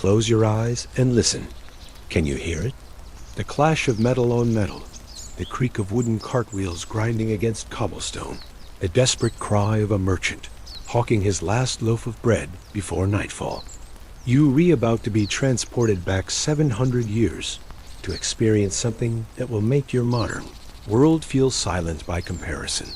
Close your eyes and listen. Can you hear it? The clash of metal on metal, the creak of wooden cartwheels grinding against cobblestone, the desperate cry of a merchant hawking his last loaf of bread before nightfall. You about to be transported back 700 years to experience something that will make your modern world feel silent by comparison.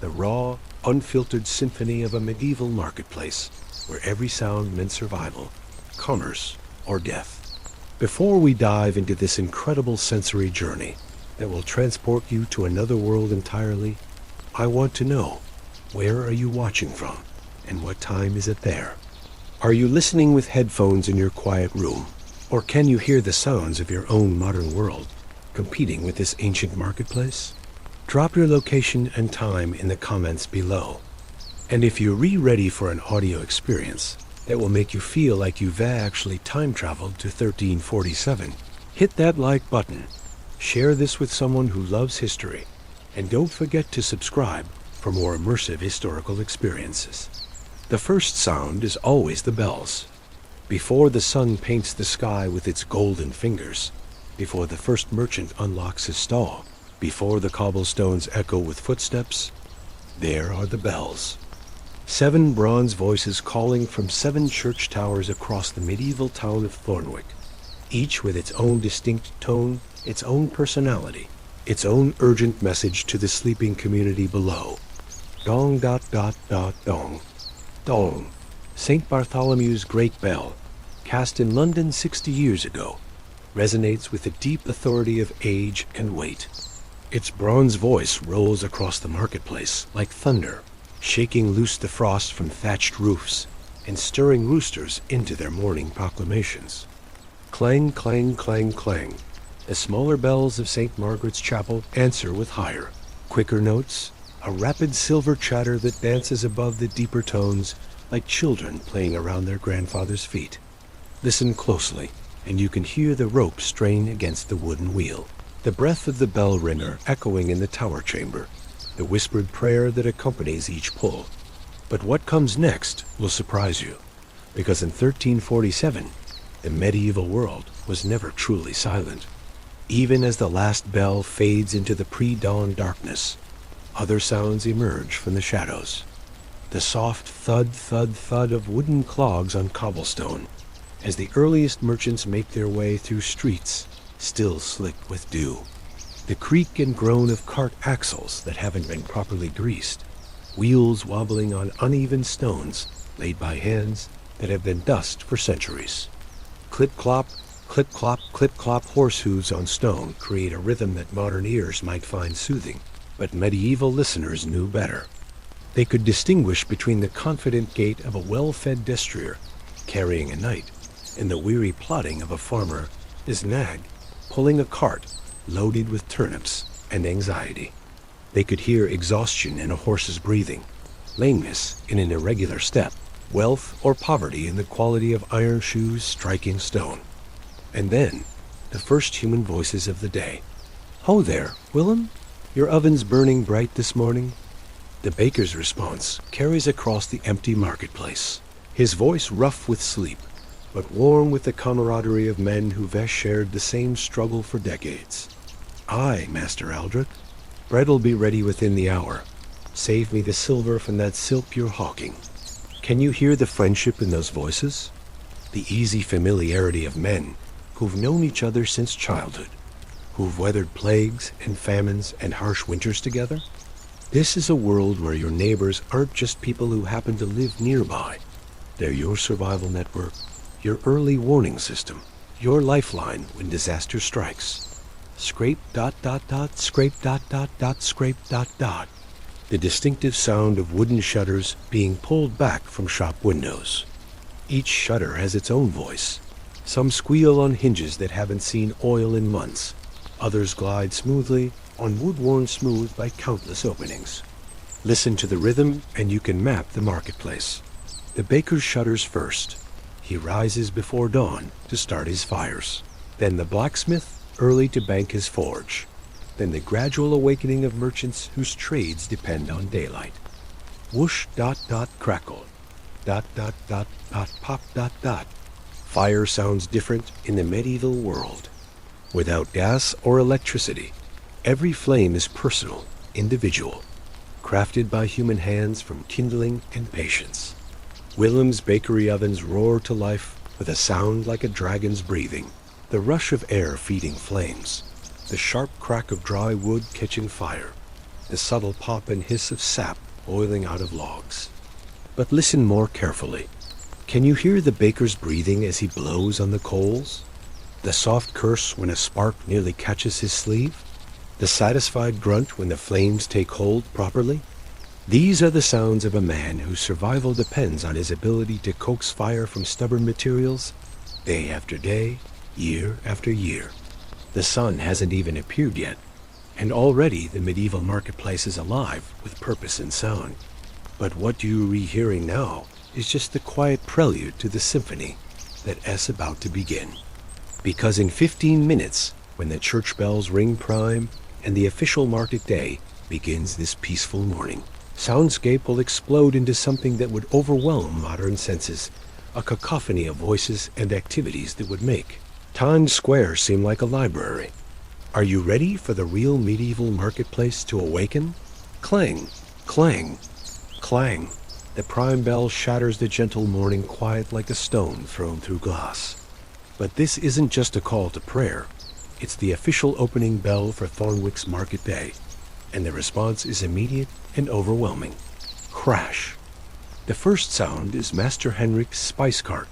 The raw, unfiltered symphony of a medieval marketplace where every sound meant survival, commerce, or death. Before we dive into this incredible sensory journey that will transport you to another world entirely, I want to know, where are you watching from and what time is it there? Are you listening with headphones in your quiet room, or can you hear the sounds of your own modern world competing with this ancient marketplace? Drop your location and time in the comments below. And if you're ready for an audio experience that will make you feel like you've actually time traveled to 1347, hit that like button, share this with someone who loves history, and don't forget to subscribe for more immersive historical experiences. The first sound is always the bells. Before the sun paints the sky with its golden fingers, before the first merchant unlocks his stall, before the cobblestones echo with footsteps, there are the bells. 7 bronze voices calling from 7 church towers across the medieval town of Thornwick, each with its own distinct tone, its own personality, its own urgent message to the sleeping community below. Dong dot dot dot dong. Dong, St. Bartholomew's great bell, cast in London 60 years ago, resonates with the deep authority of age and weight. Its bronze voice rolls across the marketplace like thunder, shaking loose the frost from thatched roofs and stirring roosters into their morning proclamations. Clang, clang, clang, clang. The smaller bells of St. Margaret's Chapel answer with higher, quicker notes, a rapid silver chatter that dances above the deeper tones like children playing around their grandfather's feet. Listen closely, and you can hear the rope strain against the wooden wheel, the breath of the bell ringer echoing in the tower chamber, the whispered prayer that accompanies each pull. But what comes next will surprise you, because in 1347, the medieval world was never truly silent. Even as the last bell fades into the pre-dawn darkness, other sounds emerge from the shadows. The soft thud, thud, thud of wooden clogs on cobblestone, as the earliest merchants make their way through streets still slick with dew. The creak and groan of cart axles that haven't been properly greased, wheels wobbling on uneven stones laid by hands that have been dust for centuries. Clip-clop, clip-clop, clip-clop horse hooves on stone create a rhythm that modern ears might find soothing, but medieval listeners knew better. They could distinguish between the confident gait of a well-fed destrier carrying a knight and the weary plodding of a farmer, his nag, pulling a cart loaded with turnips and anxiety. They could hear exhaustion in a horse's breathing, lameness in an irregular step, wealth or poverty in the quality of iron shoes striking stone. And then, the first human voices of the day. "Ho there, Willem? Your oven's burning bright this morning?" The baker's response carries across the empty marketplace, his voice rough with sleep, but warm with the camaraderie of men who've shared the same struggle for decades. "Aye, Master Aldrich. Bread'll be ready within the hour. Save me the silver from that silk you're hawking." Can you hear the friendship in those voices? The easy familiarity of men who've known each other since childhood, who've weathered plagues and famines and harsh winters together? This is a world where your neighbors aren't just people who happen to live nearby. They're your survival network, your early warning system, your lifeline when disaster strikes. Scrape dot dot dot, scrape dot dot dot, scrape dot dot. The distinctive sound of wooden shutters being pulled back from shop windows. Each shutter has its own voice. Some squeal on hinges that haven't seen oil in months. Others glide smoothly on wood worn smooth by countless openings. Listen to the rhythm and you can map the marketplace. The baker's shutters first. He rises before dawn to start his fires. Then the blacksmith, early to bank his forge. Then the gradual awakening of merchants whose trades depend on daylight. Whoosh dot dot crackle. Dot dot dot dot pop dot dot. Fire sounds different in the medieval world. Without gas or electricity, every flame is personal, individual, crafted by human hands from kindling and patience. Willem's bakery ovens roar to life with a sound like a dragon's breathing, the rush of air feeding flames, the sharp crack of dry wood catching fire, the subtle pop and hiss of sap boiling out of logs. But listen more carefully. Can you hear the baker's breathing as he blows on the coals? The soft curse when a spark nearly catches his sleeve? The satisfied grunt when the flames take hold properly? These are the sounds of a man whose survival depends on his ability to coax fire from stubborn materials, day after day, year after year. The sun hasn't even appeared yet, and already the medieval marketplace is alive with purpose and sound. But what you are rehearing now is just the quiet prelude to the symphony that's about to begin. Because in 15 minutes, when the church bells ring prime and the official market day begins this peaceful morning, soundscape will explode into something that would overwhelm modern senses, a cacophony of voices and activities that would make Times Square seem like a library. Are you ready for the real medieval marketplace to awaken? Clang, clang, clang. The prime bell shatters the gentle morning quiet like a stone thrown through glass. But this isn't just a call to prayer. It's the official opening bell for Thornwick's market day, and the response is immediate and overwhelming. Crash. The first sound is Master Henrik's spice cart,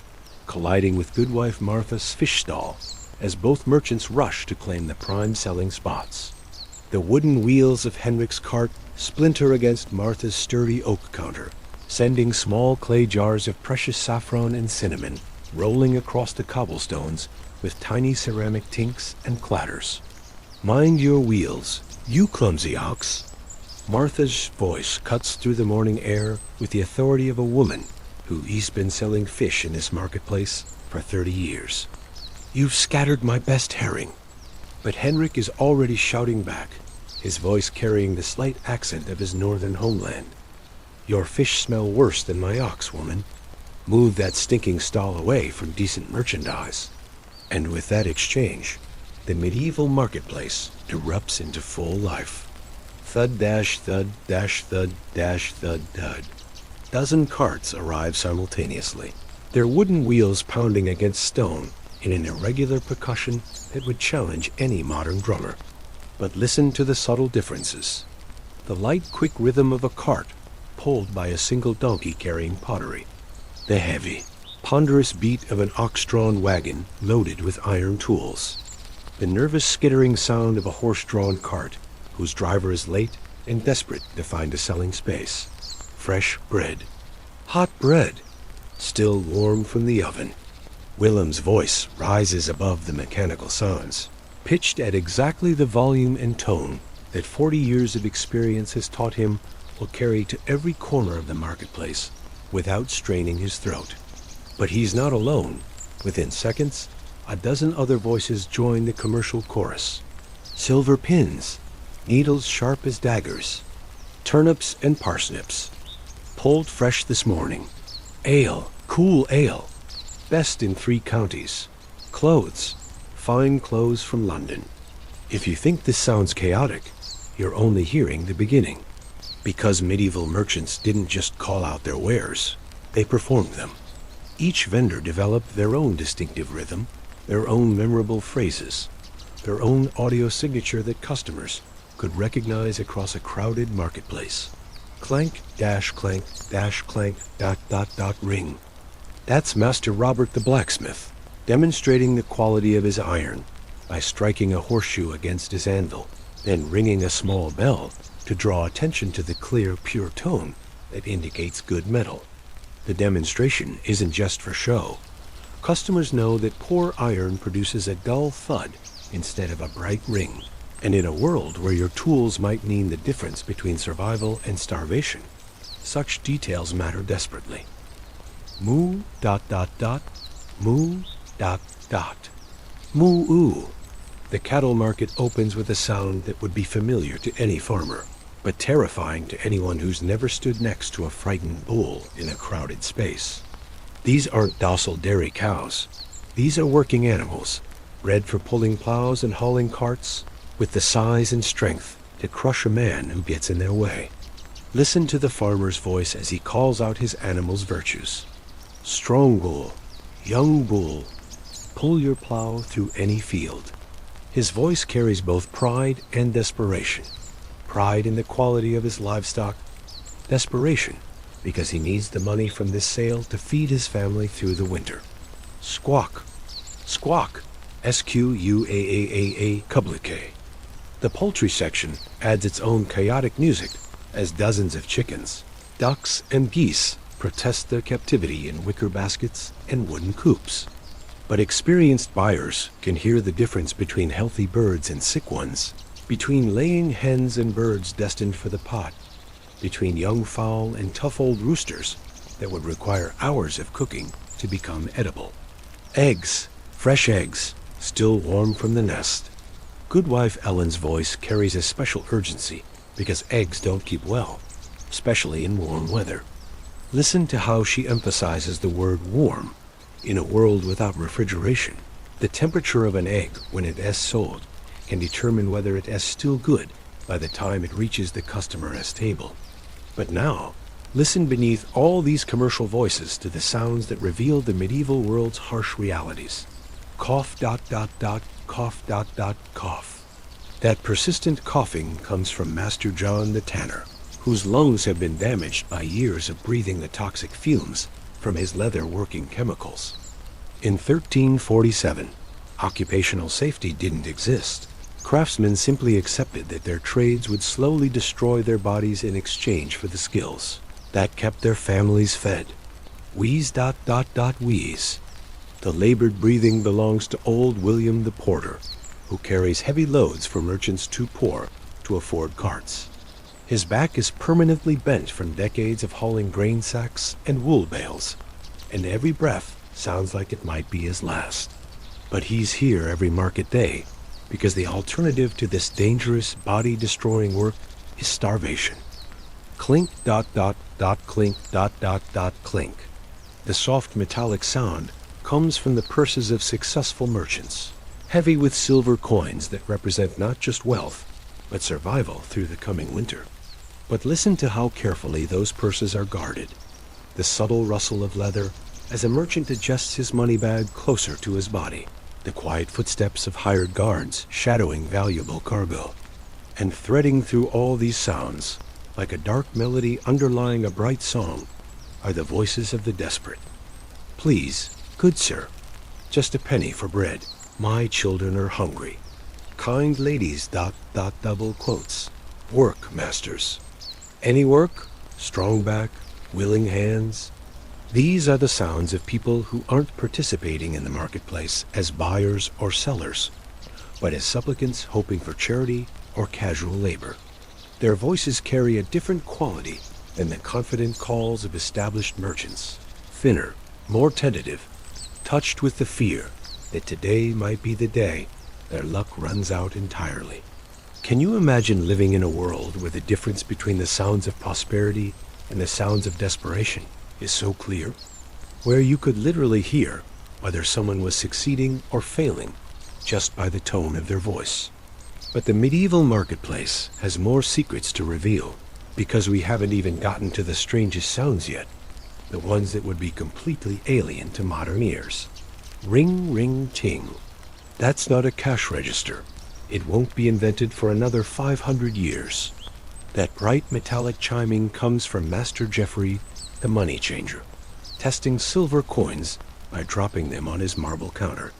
colliding with Goodwife Martha's fish stall, as both merchants rush to claim the prime selling spots. The wooden wheels of Henrik's cart splinter against Martha's sturdy oak counter, sending small clay jars of precious saffron and cinnamon rolling across the cobblestones with tiny ceramic tinks and clatters. Mind your wheels, you clumsy ox. Martha's voice cuts through the morning air with the authority of a woman who's been selling fish in this marketplace for 30 years. You've scattered my best herring. But Henrik is already shouting back, his voice carrying the slight accent of his northern homeland. Your fish smell worse than my ox, woman. Move that stinking stall away from decent merchandise. And with that exchange, the medieval marketplace erupts into full life. Thud dash thud dash thud dash thud thud. Dozen carts arrive simultaneously, their wooden wheels pounding against stone in an irregular percussion that would challenge any modern drummer. But listen to the subtle differences. The light, quick rhythm of a cart pulled by a single donkey carrying pottery. The heavy, ponderous beat of an ox-drawn wagon loaded with iron tools. The nervous skittering sound of a horse-drawn cart whose driver is late and desperate to find a selling space. Fresh bread. Hot bread, still warm from the oven. Willem's voice rises above the mechanical sounds, pitched at exactly the volume and tone that 40 years of experience has taught him will carry to every corner of the marketplace without straining his throat. But he's not alone. Within seconds, a dozen other voices join the commercial chorus. Silver pins, needles sharp as daggers, turnips and parsnips, pulled fresh this morning. Ale, cool ale, best in 3 counties. Clothes, fine clothes from London. If you think this sounds chaotic, you're only hearing the beginning. Because medieval merchants didn't just call out their wares, they performed them. Each vendor developed their own distinctive rhythm, their own memorable phrases, their own audio signature that customers could recognize across a crowded marketplace. Clank, dash, clank, dot, dot, ring. That's Master Robert the blacksmith, demonstrating the quality of his iron by striking a horseshoe against his anvil, then ringing a small bell to draw attention to the clear, pure tone that indicates good metal. The demonstration isn't just for show. Customers know that poor iron produces a dull thud instead of a bright ring. And in a world where your tools might mean the difference between survival and starvation, such details matter desperately. Moo, dot, moo, dot. Moo-oo. The cattle market opens with a sound that would be familiar to any farmer, but terrifying to anyone who's never stood next to a frightened bull in a crowded space. These aren't docile dairy cows. These are working animals, bred for pulling plows and hauling carts, with the size and strength to crush a man who gets in their way. Listen to the farmer's voice as he calls out his animal's virtues. Strong bull, young bull, pull your plow through any field. His voice carries both pride and desperation. Pride in the quality of his livestock, desperation because he needs the money from this sale to feed his family through the winter. Squawk, squawk, S-Q-U-A-A-A-A, Kublike. The poultry section adds its own chaotic music as dozens of chickens, ducks, and geese protest their captivity in wicker baskets and wooden coops. But experienced buyers can hear the difference between healthy birds and sick ones, between laying hens and birds destined for the pot, between young fowl and tough old roosters that would require hours of cooking to become edible. Eggs, fresh eggs, still warm from the nest. Goodwife Ellen's voice carries a special urgency because eggs don't keep well, especially in warm weather. Listen to how she emphasizes the word warm. In a world without refrigeration, the temperature of an egg when it is sold can determine whether it is still good by the time it reaches the customer's table. But now, listen beneath all these commercial voices to the sounds that reveal the medieval world's harsh realities. Cough, ... cough, ... cough. That persistent coughing comes from Master John the Tanner, whose lungs have been damaged by years of breathing the toxic fumes from his leather-working chemicals. In 1347, occupational safety didn't exist. Craftsmen simply accepted that their trades would slowly destroy their bodies in exchange for the skills that kept their families fed. Wheeze ... wheeze. The labored breathing belongs to old William the Porter, who carries heavy loads for merchants too poor to afford carts. His back is permanently bent from decades of hauling grain sacks and wool bales, and every breath sounds like it might be his last. But he's here every market day because the alternative to this dangerous, body-destroying work is starvation. Clink ... clink ... clink. The soft metallic sound comes from the purses of successful merchants, heavy with silver coins that represent not just wealth, but survival through the coming winter. But listen to how carefully those purses are guarded. The subtle rustle of leather as a merchant adjusts his money bag closer to his body. The quiet footsteps of hired guards shadowing valuable cargo. And threading through all these sounds, like a dark melody underlying a bright song, are the voices of the desperate. Please, good sir, just a penny for bread. My children are hungry. Kind ladies ... double quotes. Work, masters. Any work? Strong back, willing hands. These are the sounds of people who aren't participating in the marketplace as buyers or sellers, but as supplicants hoping for charity or casual labor. Their voices carry a different quality than the confident calls of established merchants. Thinner, more tentative, touched with the fear that today might be the day their luck runs out entirely. Can you imagine living in a world where the difference between the sounds of prosperity and the sounds of desperation is so clear? Where you could literally hear whether someone was succeeding or failing just by the tone of their voice. But the medieval marketplace has more secrets to reveal because we haven't even gotten to the strangest sounds yet, the ones that would be completely alien to modern ears. Ring, ring, ting. That's not a cash register. It won't be invented for another 500 years. That bright metallic chiming comes from Master Geoffrey, the money changer, testing silver coins by dropping them on his marble counter.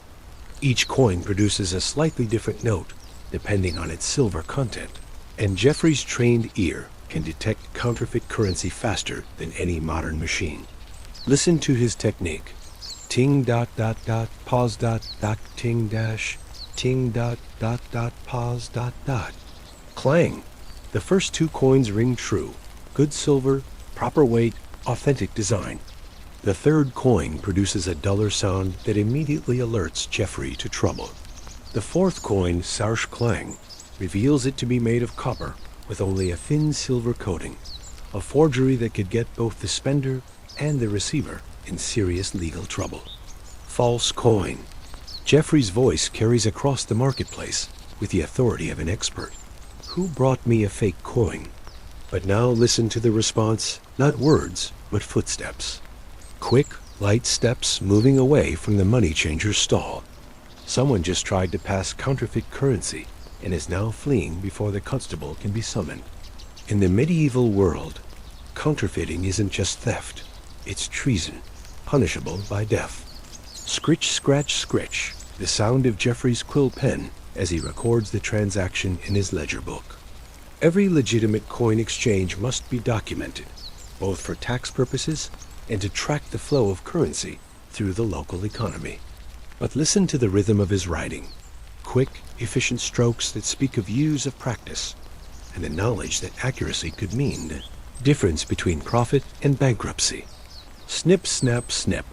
Each coin produces a slightly different note depending on its silver content, and Geoffrey's trained ear can detect counterfeit currency faster than any modern machine. Listen to his technique. Ting ... pause ... ting dash, ting ... pause ... Clang. The first two coins ring true. Good silver, proper weight, authentic design. The third coin produces a duller sound that immediately alerts Geoffrey to trouble. The fourth coin, Sarsh Clang, reveals it to be made of copper with only a thin silver coating, a forgery that could get both the spender and the receiver in serious legal trouble. false coin. Jeffrey's voice carries across the marketplace with the authority of an expert. Who brought me a fake coin? But now listen to the response, not words, but footsteps. Quick, light steps moving away from the money changer's stall. Someone just tried to pass counterfeit currency and is now fleeing before the constable can be summoned. In the medieval world, counterfeiting isn't just theft, it's treason, punishable by death. Scritch, scratch, scritch, the sound of Jeffrey's quill pen as he records the transaction in his ledger book. Every legitimate coin exchange must be documented, both for tax purposes and to track the flow of currency through the local economy. But listen to the rhythm of his writing. Quick, efficient strokes that speak of years of practice, and the knowledge that accuracy could mean the difference between profit and bankruptcy. Snip, snap, snip.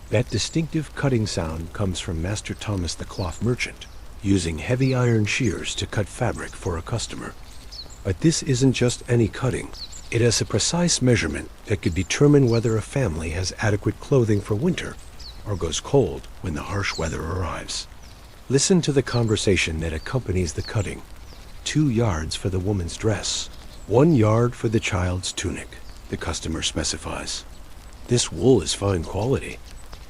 That distinctive cutting sound comes from Master Thomas the cloth merchant, using heavy iron shears to cut fabric for a customer. But this isn't just any cutting. It has a precise measurement that could determine whether a family has adequate clothing for winter or goes cold when the harsh weather arrives. Listen to the conversation that accompanies the cutting. 2 yards for the woman's dress, 1 yard for the child's tunic, the customer specifies. This wool is fine quality,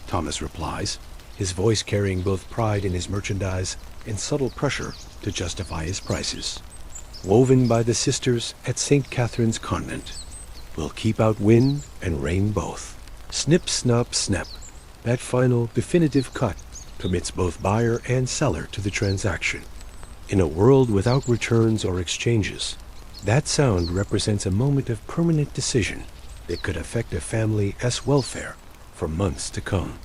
Thomas replies, his voice carrying both pride in his merchandise and subtle pressure to justify his prices. Woven by the sisters at St. Catherine's Convent. Will keep out wind and rain both. Snip, snap, snap. That final, definitive cut commits both buyer and seller to the transaction. In a world without returns or exchanges, that sound represents a moment of permanent decision that could affect a family's welfare for months to come.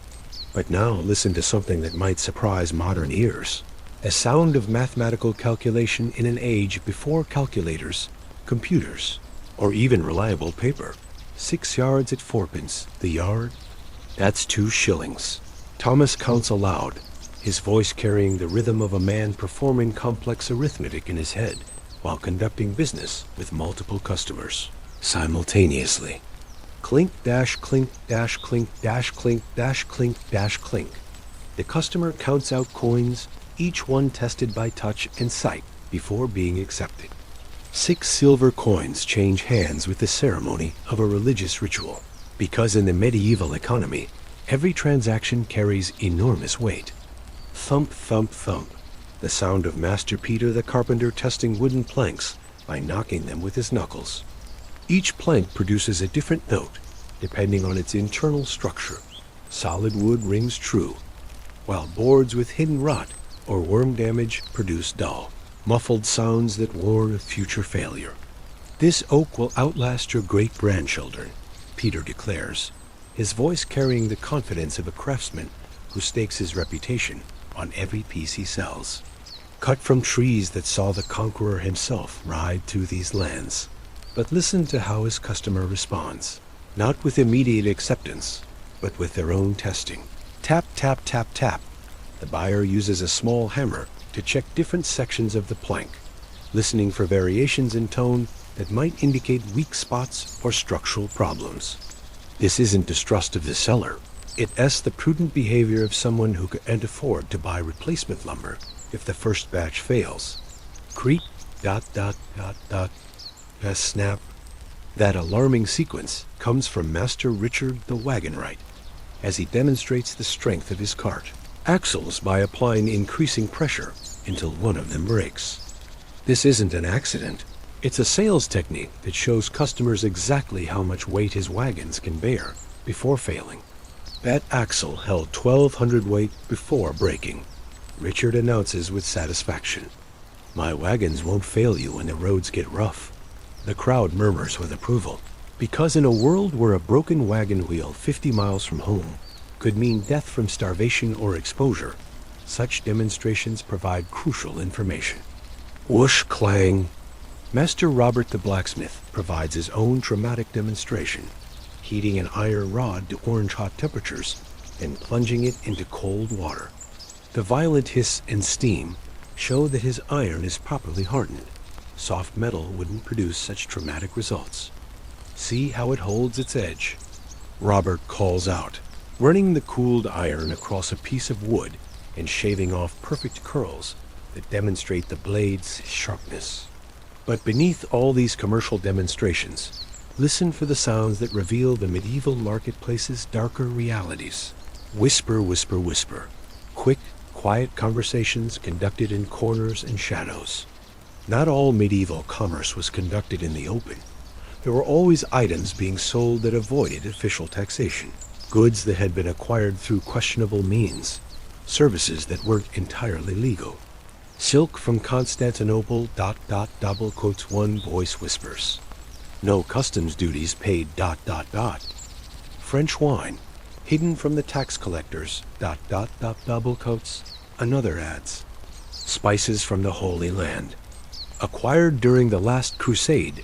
But now listen to something that might surprise modern ears. A sound of mathematical calculation in an age before calculators, computers, or even reliable paper. 6 yards at 4p the yard. That's 2 shillings. Thomas counts aloud, his voice carrying the rhythm of a man performing complex arithmetic in his head while conducting business with multiple customers simultaneously. Clink, dash, clink, dash, clink, dash, clink, dash, clink, dash, clink. The customer counts out coins, each one tested by touch and sight before being accepted. 6 silver coins change hands with the ceremony of a religious ritual, because in the medieval economy, every transaction carries enormous weight. Thump, thump, thump, the sound of Master Peter the carpenter testing wooden planks by knocking them with his knuckles. Each plank produces a different note, depending on its internal structure. Solid wood rings true, while boards with hidden rot or worm damage produce dull, muffled sounds that warn of future failure. This oak will outlast your great-grandchildren, Peter declares, his voice carrying the confidence of a craftsman who stakes his reputation on every piece he sells. Cut from trees that saw the conqueror himself ride through these lands. But listen to how his customer responds, not with immediate acceptance, but with their own testing. Tap, tap, tap, tap. The buyer uses a small hammer to check different sections of the plank, listening for variations in tone that might indicate weak spots or structural problems. This isn't distrust of the seller. It's the prudent behavior of someone who can't afford to buy replacement lumber if the first batch fails. Creak, dot, dot, dot, dot, a snap. That alarming sequence comes from Master Richard the Wagonwright as he demonstrates the strength of his cart. Axles by applying increasing pressure until one of them breaks. This isn't an accident. It's a sales technique that shows customers exactly how much weight his wagons can bear before failing. That axle held 1,200 weight before breaking, Richard announces with satisfaction. My wagons won't fail you when the roads get rough. The crowd murmurs with approval, because in a world where a broken wagon wheel 50 miles from home could mean death from starvation or exposure, such demonstrations provide crucial information. Whoosh, clang. Master Robert the blacksmith provides his own dramatic demonstration, heating an iron rod to orange-hot temperatures and plunging it into cold water. The violent hiss and steam show that his iron is properly hardened. Soft metal wouldn't produce such dramatic results. See how it holds its edge. Robert calls out, running the cooled iron across a piece of wood and shaving off perfect curls that demonstrate the blade's sharpness. But beneath all these commercial demonstrations, listen for the sounds that reveal the medieval marketplace's darker realities. Whisper, whisper, whisper. Quick, quiet conversations conducted in corners and shadows. Not all medieval commerce was conducted in the open. There were always items being sold that avoided official taxation, goods that had been acquired through questionable means, services that weren't entirely legal. Silk from Constantinople, double quotes one voice whispers. No customs duties paid, French wine, hidden from the tax collectors, double quotes, another adds. Spices from the Holy Land, acquired during the last crusade,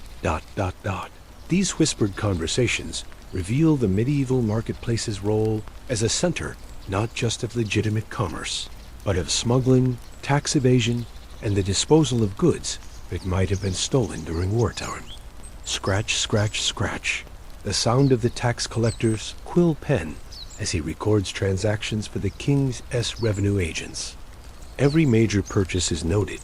These whispered conversations reveal the medieval marketplace's role as a center not just of legitimate commerce, but of smuggling, tax evasion, and the disposal of goods that might have been stolen during wartime. Scratch, scratch, scratch, the sound of the tax collector's quill pen as he records transactions for the king's revenue agents. Every major purchase is noted,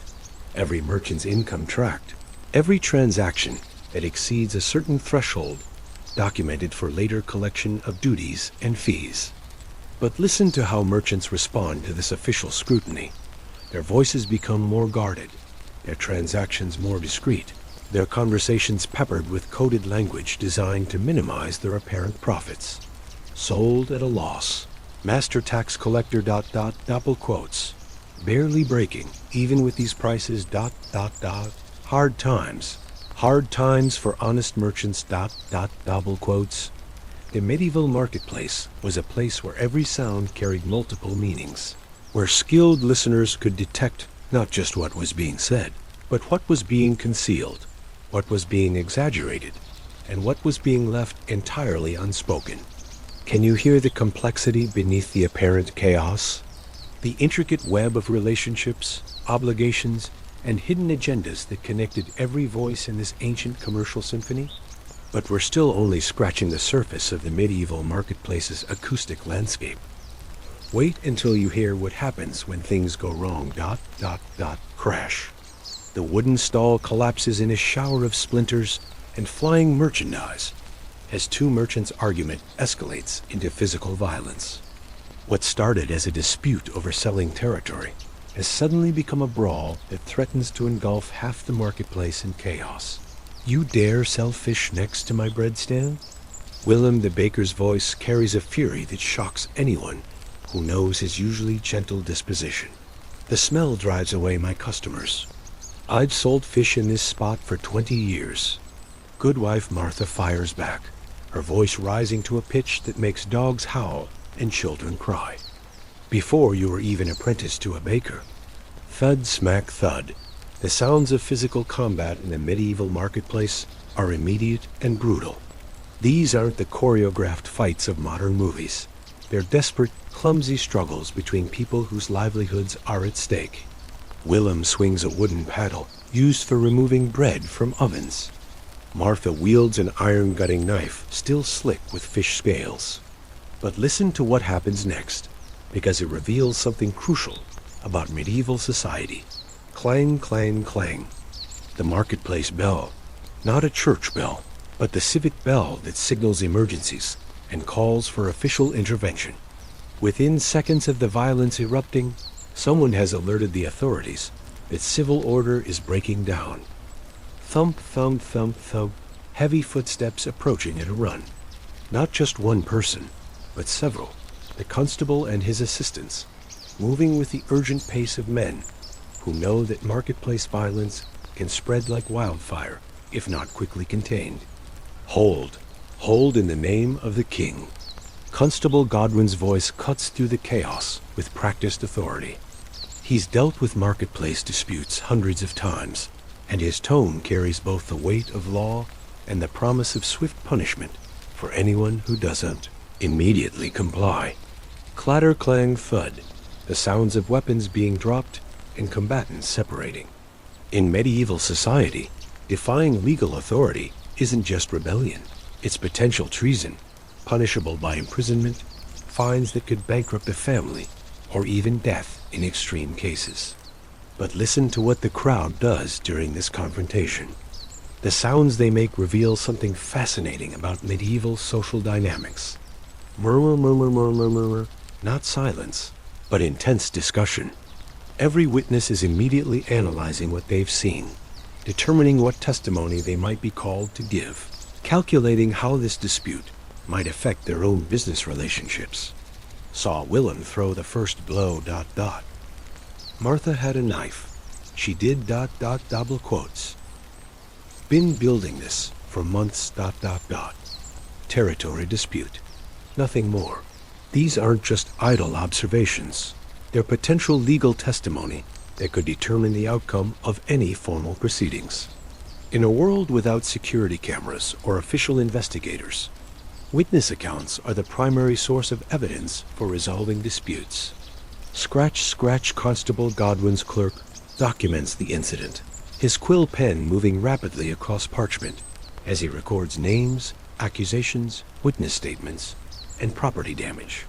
every merchant's income tracked, every transaction that exceeds a certain threshold documented for later collection of duties and fees. But listen to how merchants respond to this official scrutiny. Their voices become more guarded, their transactions more discreet, their conversations peppered with coded language designed to minimize their apparent profits. Sold at a loss. Master tax collector, double quotes. Barely breaking, even with these prices, Hard times. Hard times for honest merchants, double quotes. The medieval marketplace was a place where every sound carried multiple meanings, where skilled listeners could detect not just what was being said, but what was being concealed, what was being exaggerated, and what was being left entirely unspoken. Can you hear the complexity beneath the apparent chaos? The intricate web of relationships, obligations, and hidden agendas that connected every voice in this ancient commercial symphony? But we're still only scratching the surface of the medieval marketplace's acoustic landscape. Wait until you hear what happens when things go wrong, crash. The wooden stall collapses in a shower of splinters and flying merchandise as two merchants' argument escalates into physical violence. What started as a dispute over selling territory has suddenly become a brawl that threatens to engulf half the marketplace in chaos. You dare sell fish next to my bread stand? Willem the baker's voice carries a fury that shocks anyone who knows his usually gentle disposition. The smell drives away my customers. I've sold fish in this spot for 20 years. Goodwife Martha fires back, her voice rising to a pitch that makes dogs howl and children cry. Before you were even apprenticed to a baker. Thud, smack, thud. The sounds of physical combat in the medieval marketplace are immediate and brutal. These aren't the choreographed fights of modern movies. They're desperate, clumsy struggles between people whose livelihoods are at stake. Willem swings a wooden paddle used for removing bread from ovens. Martha wields an iron-gutting knife, still slick with fish scales. But listen to what happens next, because it reveals something crucial about medieval society. Clang, clang, clang. The marketplace bell. Not a church bell, but the civic bell that signals emergencies and calls for official intervention. Within seconds of the violence erupting, someone has alerted the authorities that civil order is breaking down. Thump, thump, thump, thump. Heavy footsteps approaching at a run. Not just one person, but several. The constable and his assistants, moving with the urgent pace of men who know that marketplace violence can spread like wildfire if not quickly contained. Hold. Hold in the name of the king. Constable Godwin's voice cuts through the chaos with practiced authority. He's dealt with marketplace disputes hundreds of times, and his tone carries both the weight of law and the promise of swift punishment for anyone who doesn't immediately comply. Clatter, clang, thud, the sounds of weapons being dropped and combatants separating. In medieval society, defying legal authority isn't just rebellion, it's potential treason, punishable by imprisonment, fines that could bankrupt a family, or even death in extreme cases. But listen to what the crowd does during this confrontation. The sounds they make reveal something fascinating about medieval social dynamics. Murmur, murmur, murmur, murmur. Not silence, but intense discussion. Every witness is immediately analyzing what they've seen, determining what testimony they might be called to give, calculating how this dispute might affect their own business relationships. Saw Willem throw the first blow, ... Martha had a knife. She did ... double quotes. Been building this for months ... Territory dispute. Nothing more. These aren't just idle observations. They're potential legal testimony that could determine the outcome of any formal proceedings. In a world without security cameras or official investigators, witness accounts are the primary source of evidence for resolving disputes. Scratch Constable Godwin's clerk documents the incident, his quill pen moving rapidly across parchment as he records names, accusations, witness statements, and property damage.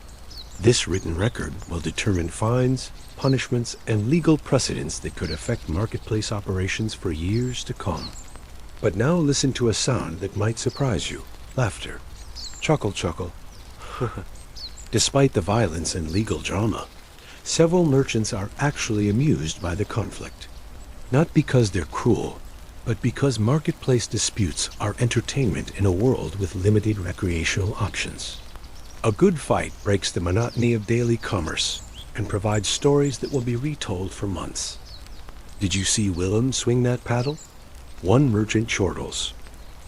This written record will determine fines, punishments, and legal precedents that could affect marketplace operations for years to come. But now listen to a sound that might surprise you. Laughter. Chuckle, chuckle. Despite the violence and legal drama, several merchants are actually amused by the conflict. Not because they're cruel, but because marketplace disputes are entertainment in a world with limited recreational options. A good fight breaks the monotony of daily commerce and provides stories that will be retold for months. Did you see Willem swing that paddle? One merchant chortles,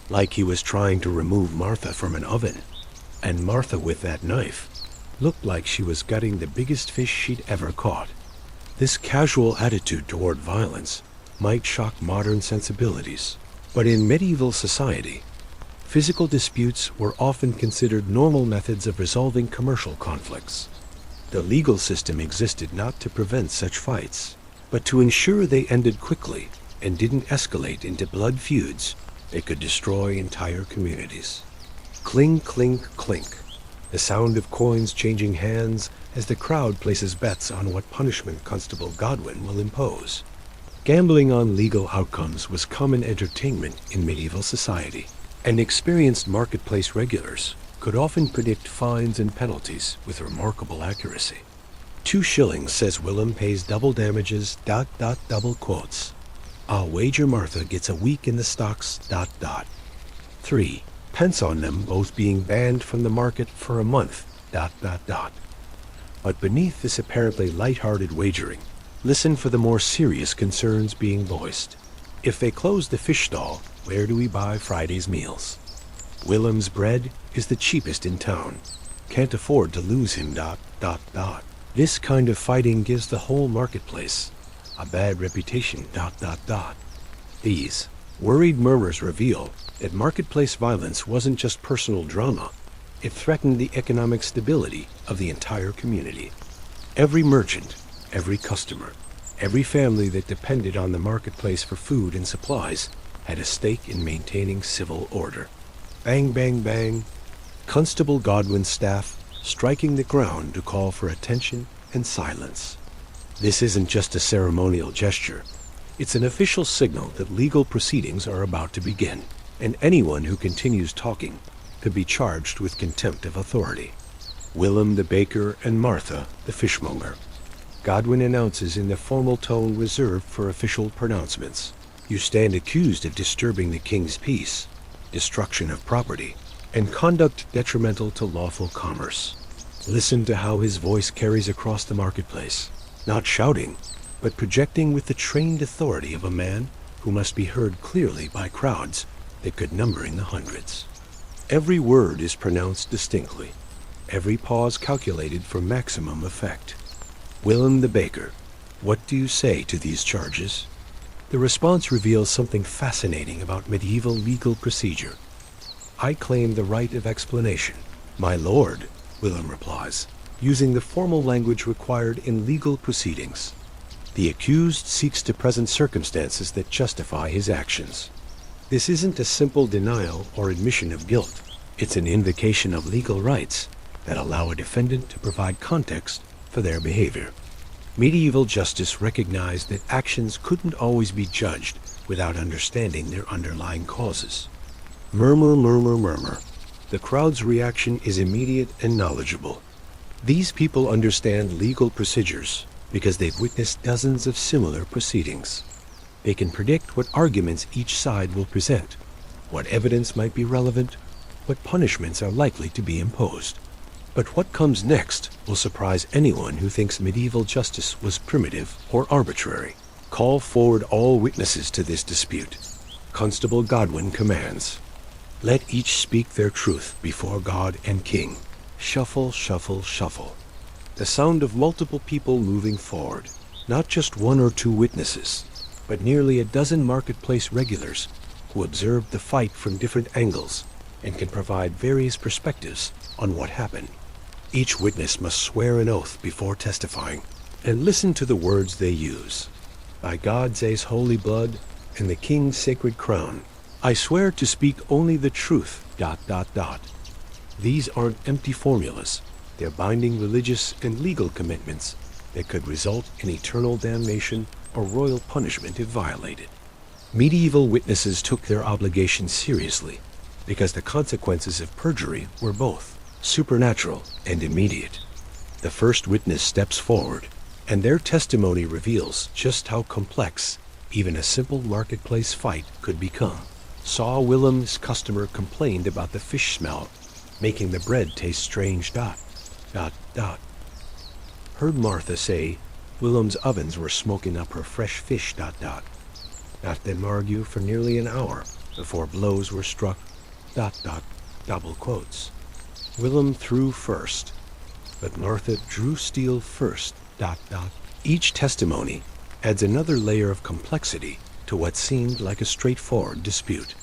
like he was trying to remove Martha from an oven, and Martha with that knife looked like she was gutting the biggest fish she'd ever caught. This casual attitude toward violence might shock modern sensibilities, but in medieval society, physical disputes were often considered normal methods of resolving commercial conflicts. The legal system existed not to prevent such fights, but to ensure they ended quickly and didn't escalate into blood feuds that could destroy entire communities. Clink, clink, clink. The sound of coins changing hands as the crowd places bets on what punishment Constable Godwin will impose. Gambling on legal outcomes was common entertainment in medieval society, and experienced marketplace regulars could often predict fines and penalties with remarkable accuracy. 2 shillings, says Willem, pays double damages, ... double quotes. I'll wager Martha gets a week in the stocks, ... 3 pence on them both being banned from the market for a month, ... But beneath this apparently light-hearted wagering, listen for the more serious concerns being voiced. If they close the fish stall, where do we buy Friday's meals? Willem's bread is the cheapest in town. Can't afford to lose him, ... This kind of fighting gives the whole marketplace a bad reputation, ... These worried murmurs reveal that marketplace violence wasn't just personal drama. It threatened the economic stability of the entire community. Every merchant, every customer, every family that depended on the marketplace for food and supplies had a stake in maintaining civil order. Bang, bang, bang. Constable Godwin's staff striking the ground to call for attention and silence. This isn't just a ceremonial gesture. It's an official signal that legal proceedings are about to begin, and anyone who continues talking could be charged with contempt of authority. Willem the baker and Martha the fishmonger. Godwin announces in the formal tone reserved for official pronouncements. You stand accused of disturbing the king's peace, destruction of property, and conduct detrimental to lawful commerce. Listen to how his voice carries across the marketplace, not shouting, but projecting with the trained authority of a man who must be heard clearly by crowds that could number in the hundreds. Every word is pronounced distinctly, every pause calculated for maximum effect. Willem the baker, what do you say to these charges? The response reveals something fascinating about medieval legal procedure. I claim the right of explanation. My lord, Willem replies, using the formal language required in legal proceedings. The accused seeks to present circumstances that justify his actions. This isn't a simple denial or admission of guilt. It's an invocation of legal rights that allow a defendant to provide context for their behavior. Medieval justice recognized that actions couldn't always be judged without understanding their underlying causes. Murmur, murmur, murmur. The crowd's reaction is immediate and knowledgeable. These people understand legal procedures because they've witnessed dozens of similar proceedings. They can predict what arguments each side will present, what evidence might be relevant, what punishments are likely to be imposed. But what comes next will surprise anyone who thinks medieval justice was primitive or arbitrary. Call forward all witnesses to this dispute. Constable Godwin commands. Let each speak their truth before God and King. Shuffle, shuffle, shuffle. The sound of multiple people moving forward. Not just one or two witnesses, but nearly a dozen marketplace regulars who observed the fight from different angles and can provide various perspectives on what happened. Each witness must swear an oath before testifying, and listen to the words they use. By God's holy blood and the King's sacred crown, I swear to speak only the truth, ... These aren't empty formulas. They're binding religious and legal commitments that could result in eternal damnation or royal punishment if violated. Medieval witnesses took their obligations seriously because the consequences of perjury were both supernatural and immediate. The first witness steps forward, and their testimony reveals just how complex even a simple marketplace fight could become. Saw Willem's customer complained about the fish smell, making the bread taste strange ... Heard Martha say Willem's ovens were smoking up her fresh fish ... Not them argue for nearly an hour before blows were struck ... double quotes. Willem threw first, but Martha drew steel first ... Each testimony adds another layer of complexity to what seemed like a straightforward dispute.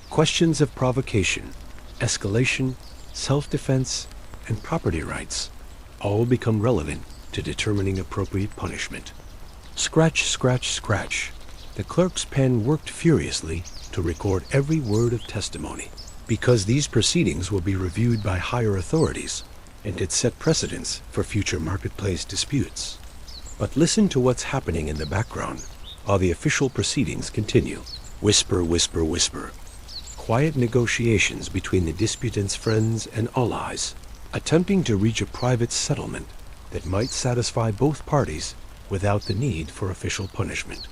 Questions of provocation, escalation, self-defense, and property rights all become relevant to determining appropriate punishment. Scratch, scratch, scratch. The clerk's pen worked furiously to record every word of testimony, because these proceedings will be reviewed by higher authorities and it set precedents for future marketplace disputes. But listen to what's happening in the background while the official proceedings continue. Whisper, whisper, whisper. Quiet negotiations between the disputant's friends and allies, attempting to reach a private settlement that might satisfy both parties without the need for official punishment.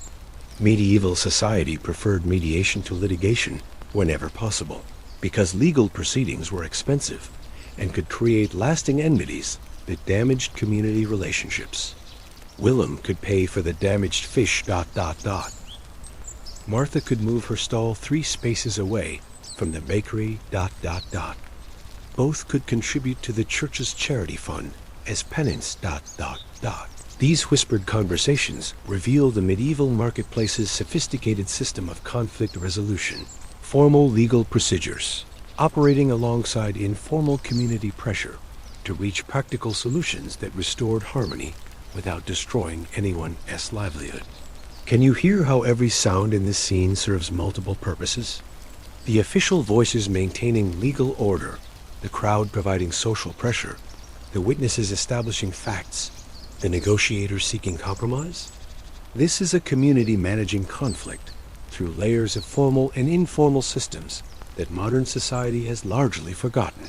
Medieval society preferred mediation to litigation whenever possible, because legal proceedings were expensive and could create lasting enmities that damaged community relationships. Willem could pay for the damaged fish ... Martha could move her stall 3 spaces away from the bakery ... Both could contribute to the church's charity fund as penance ... These whispered conversations reveal the medieval marketplace's sophisticated system of conflict resolution, formal legal procedures, operating alongside informal community pressure to reach practical solutions that restored harmony without destroying anyone's livelihood. Can you hear how every sound in this scene serves multiple purposes? The official voices maintaining legal order, the crowd providing social pressure, the witnesses establishing facts, the negotiators seeking compromise? This is a community managing conflict through layers of formal and informal systems that modern society has largely forgotten.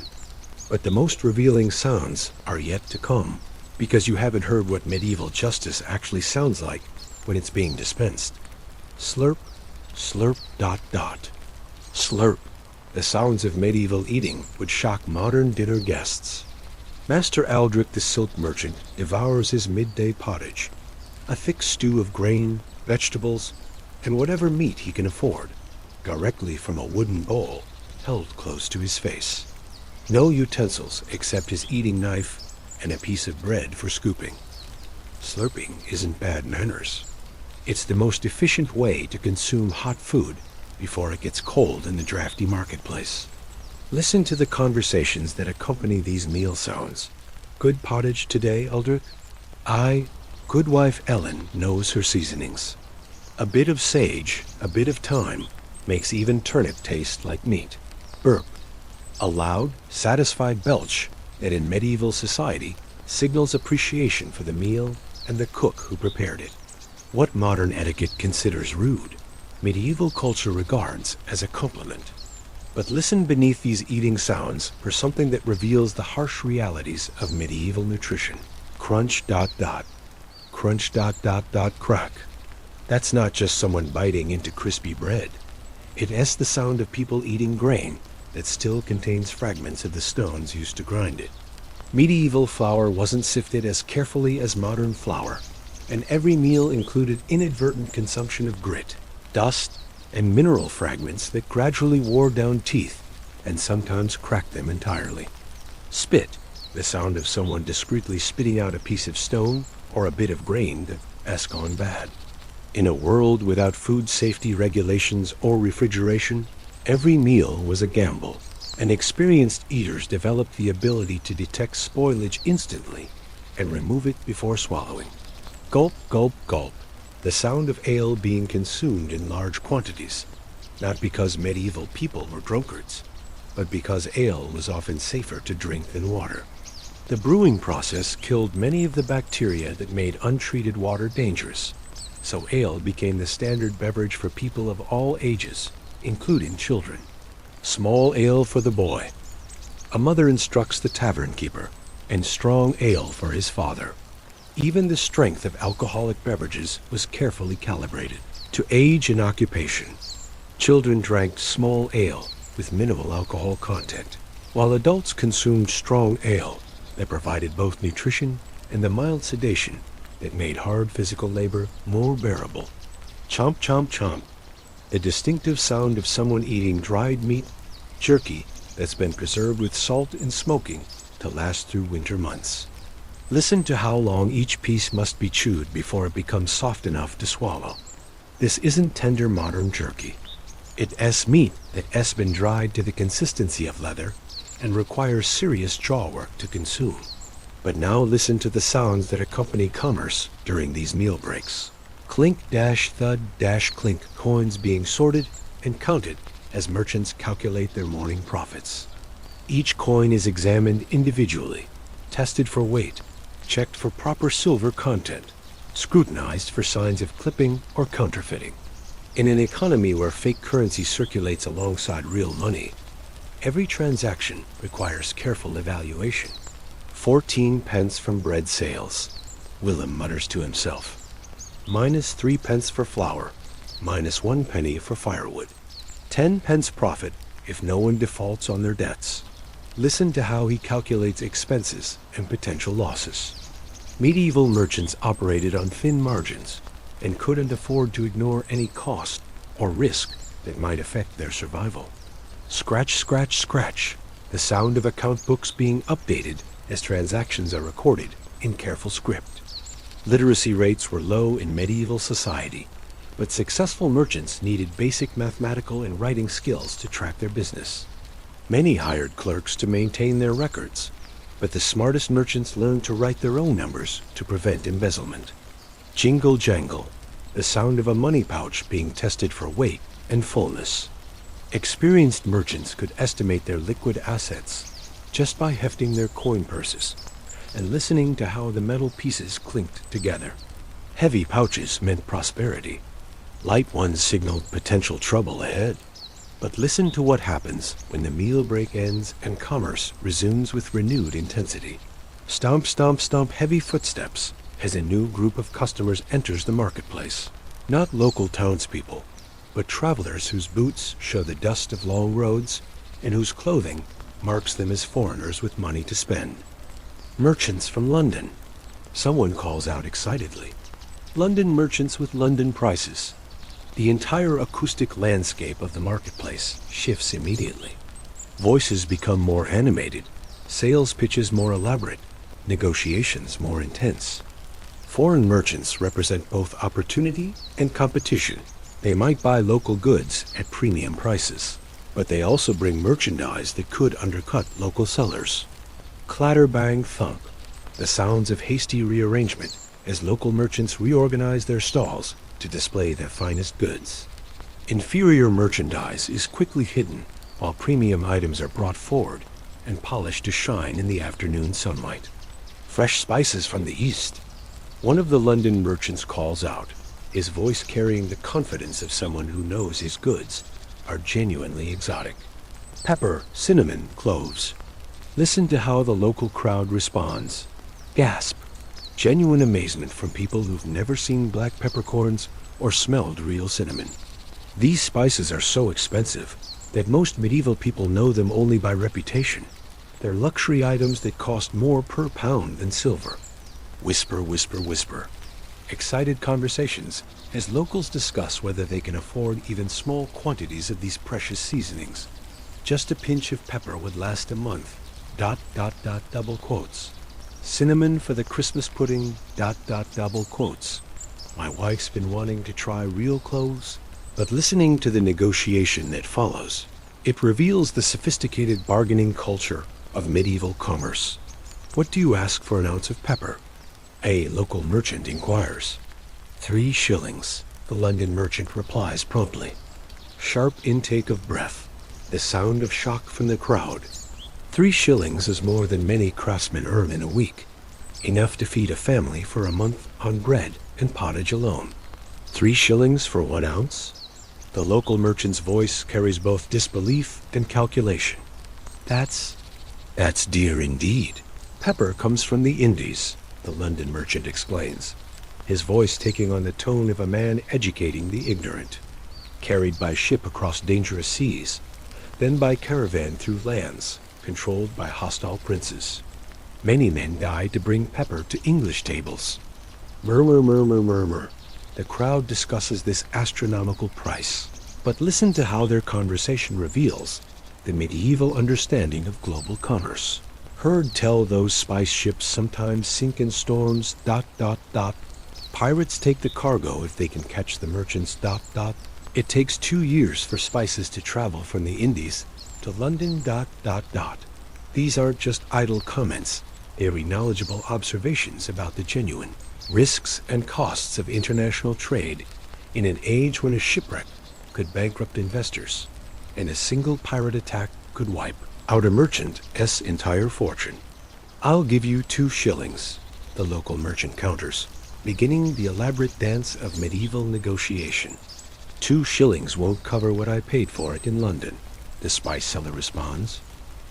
But the most revealing sounds are yet to come, because you haven't heard what medieval justice actually sounds like when it's being dispensed. Slurp, slurp, ... Slurp. The sounds of medieval eating would shock modern dinner guests. Master Aldrich the silk merchant devours his midday pottage, a thick stew of grain, vegetables, and whatever meat he can afford, directly from a wooden bowl held close to his face. No utensils except his eating knife and a piece of bread for scooping. Slurping isn't bad manners. It's the most efficient way to consume hot food before it gets cold in the drafty marketplace. Listen to the conversations that accompany these meal sounds. Good pottage today, Aldrich? Aye, good wife Ellen knows her seasonings. A bit of sage, a bit of thyme, makes even turnip taste like meat. Burp. A loud, satisfied belch that in medieval society signals appreciation for the meal and the cook who prepared it. What modern etiquette considers rude, medieval culture regards as a compliment. But listen beneath these eating sounds for something that reveals the harsh realities of medieval nutrition. Crunch dot dot. Crunch dot dot dot crack. That's not just someone biting into crispy bread. It is the sound of people eating grain that still contains fragments of the stones used to grind it. Medieval flour wasn't sifted as carefully as modern flour, and every meal included inadvertent consumption of grit, dust, and mineral fragments that gradually wore down teeth and sometimes cracked them entirely. Spit, the sound of someone discreetly spitting out a piece of stone or a bit of grain that has gone bad. In a world without food safety regulations or refrigeration, every meal was a gamble, and experienced eaters developed the ability to detect spoilage instantly and remove it before swallowing. Gulp, gulp, gulp, the sound of ale being consumed in large quantities, not because medieval people were drunkards, but because ale was often safer to drink than water. The brewing process killed many of the bacteria that made untreated water dangerous, so ale became the standard beverage for people of all ages, including children. Small ale for the boy. A mother instructs the tavern keeper, and strong ale for his father. Even the strength of alcoholic beverages was carefully calibrated to age and occupation. Children drank small ale with minimal alcohol content, while adults consumed strong ale that provided both nutrition and the mild sedation that made hard physical labor more bearable. Chomp, chomp, chomp. The distinctive sound of someone eating dried meat, jerky that's been preserved with salt and smoking to last through winter months. Listen to how long each piece must be chewed before it becomes soft enough to swallow. This isn't tender modern jerky. It's meat that has been dried to the consistency of leather and requires serious jaw work to consume. But now listen to the sounds that accompany commerce during these meal breaks. Clink dash thud dash clink, coins being sorted and counted as merchants calculate their morning profits. Each coin is examined individually, tested for weight, checked for proper silver content, scrutinized for signs of clipping or counterfeiting. In an economy where fake currency circulates alongside real money, every transaction requires careful evaluation. 14 pence from bread sales, Willem mutters to himself. Minus 3 pence for flour, minus 1 penny for firewood. 10 pence profit if no one defaults on their debts. Listen to how he calculates expenses and potential losses. Medieval merchants operated on thin margins and couldn't afford to ignore any cost or risk that might affect their survival. Scratch, scratch, scratch, the sound of account books being updated as transactions are recorded in careful script. Literacy rates were low in medieval society, but successful merchants needed basic mathematical and writing skills to track their business. Many hired clerks to maintain their records, but the smartest merchants learned to write their own numbers to prevent embezzlement. Jingle jangle, the sound of a money pouch being tested for weight and fullness. Experienced merchants could estimate their liquid assets just by hefting their coin purses and listening to how the metal pieces clinked together. Heavy pouches meant prosperity. Light ones signaled potential trouble ahead. But listen to what happens when the meal break ends and commerce resumes with renewed intensity. Stomp, stomp, stomp, heavy footsteps as a new group of customers enters the marketplace. Not local townspeople, but travelers whose boots show the dust of long roads and whose clothing marks them as foreigners with money to spend. Merchants from London, someone calls out excitedly. London merchants with London prices. The entire acoustic landscape of the marketplace shifts immediately. Voices become more animated, sales pitches more elaborate, negotiations more intense. Foreign merchants represent both opportunity and competition. They might buy local goods at premium prices, but they also bring merchandise that could undercut local sellers. Clatter, bang, thump, the sounds of hasty rearrangement as local merchants reorganize their stalls to display their finest goods. Inferior merchandise is quickly hidden while premium items are brought forward and polished to shine in the afternoon sunlight. Fresh spices from the east. One of the London merchants calls out, his voice carrying the confidence of someone who knows his goods are genuinely exotic. Pepper, cinnamon, cloves. Listen to how the local crowd responds. Gasp. Genuine amazement from people who've never seen black peppercorns or smelled real cinnamon. These spices are so expensive that most medieval people know them only by reputation. They're luxury items that cost more per pound than silver. Whisper, whisper, whisper. Excited conversations as locals discuss whether they can afford even small quantities of these precious seasonings. Just a pinch of pepper would last a month. ... double quotes. Cinnamon for the Christmas pudding. ... double quotes. My wife's been wanting to try real cloves, but listening to the negotiation that follows, it reveals the sophisticated bargaining culture of medieval commerce. What do you ask for an ounce of pepper? A local merchant inquires. 3 shillings, the London merchant replies promptly. Sharp intake of breath, the sound of shock from the crowd. 3 shillings is more than many craftsmen earn in a week, enough to feed a family for a month on bread and pottage alone. 3 shillings for 1 ounce? The local merchant's voice carries both disbelief and calculation. That's dear indeed. Pepper comes from the Indies, the London merchant explains, his voice taking on the tone of a man educating the ignorant. Carried by ship across dangerous seas, then by caravan through lands controlled by hostile princes. Many men died to bring pepper to English tables. Murmur, murmur, murmur. The crowd discusses this astronomical price, but listen to how their conversation reveals the medieval understanding of global commerce. Heard tell those spice ships sometimes sink in storms. ... Pirates take the cargo if they can catch the merchants. ... It takes 2 years for spices to travel from the Indies to London. ... These aren't just idle comments, they're knowledgeable observations about the genuine risks and costs of international trade in an age when a shipwreck could bankrupt investors and a single pirate attack could wipe out a merchant's entire fortune. I'll give you 2 shillings, the local merchant counters, beginning the elaborate dance of medieval negotiation. 2 shillings won't cover what I paid for it in London, the spice seller responds.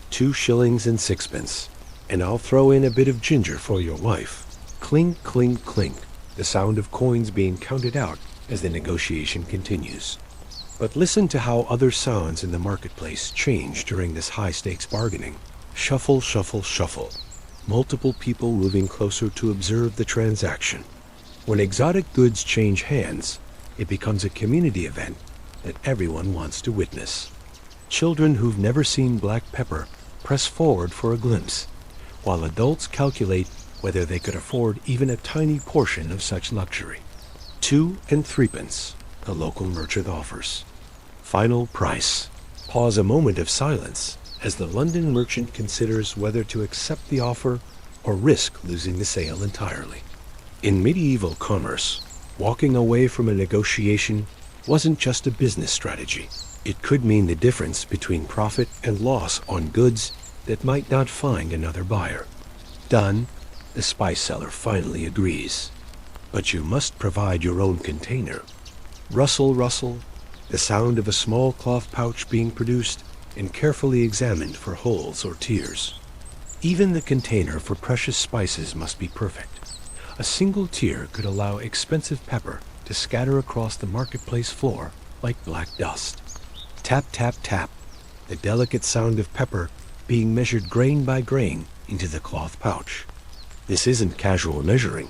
2 shillings and 6pence, and I'll throw in a bit of ginger for your wife. Clink, clink, clink, the sound of coins being counted out as the negotiation continues. But listen to how other sounds in the marketplace change during this high-stakes bargaining. Shuffle, shuffle, shuffle. Multiple people moving closer to observe the transaction. When exotic goods change hands, it becomes a community event that everyone wants to witness. Children who've never seen black pepper press forward for a glimpse, while adults calculate whether they could afford even a tiny portion of such luxury. 2 and 3pence, the local merchant offers. Final price. Pause a moment of silence as the London merchant considers whether to accept the offer or risk losing the sale entirely. In medieval commerce, walking away from a negotiation wasn't just a business strategy. It could mean the difference between profit and loss on goods that might not find another buyer. Done, the spice seller finally agrees. But you must provide your own container. Rustle, rustle, the sound of a small cloth pouch being produced and carefully examined for holes or tears. Even the container for precious spices must be perfect. A single tear could allow expensive pepper to scatter across the marketplace floor like black dust. Tap, tap, tap, the delicate sound of pepper being measured grain by grain into the cloth pouch. This isn't casual measuring.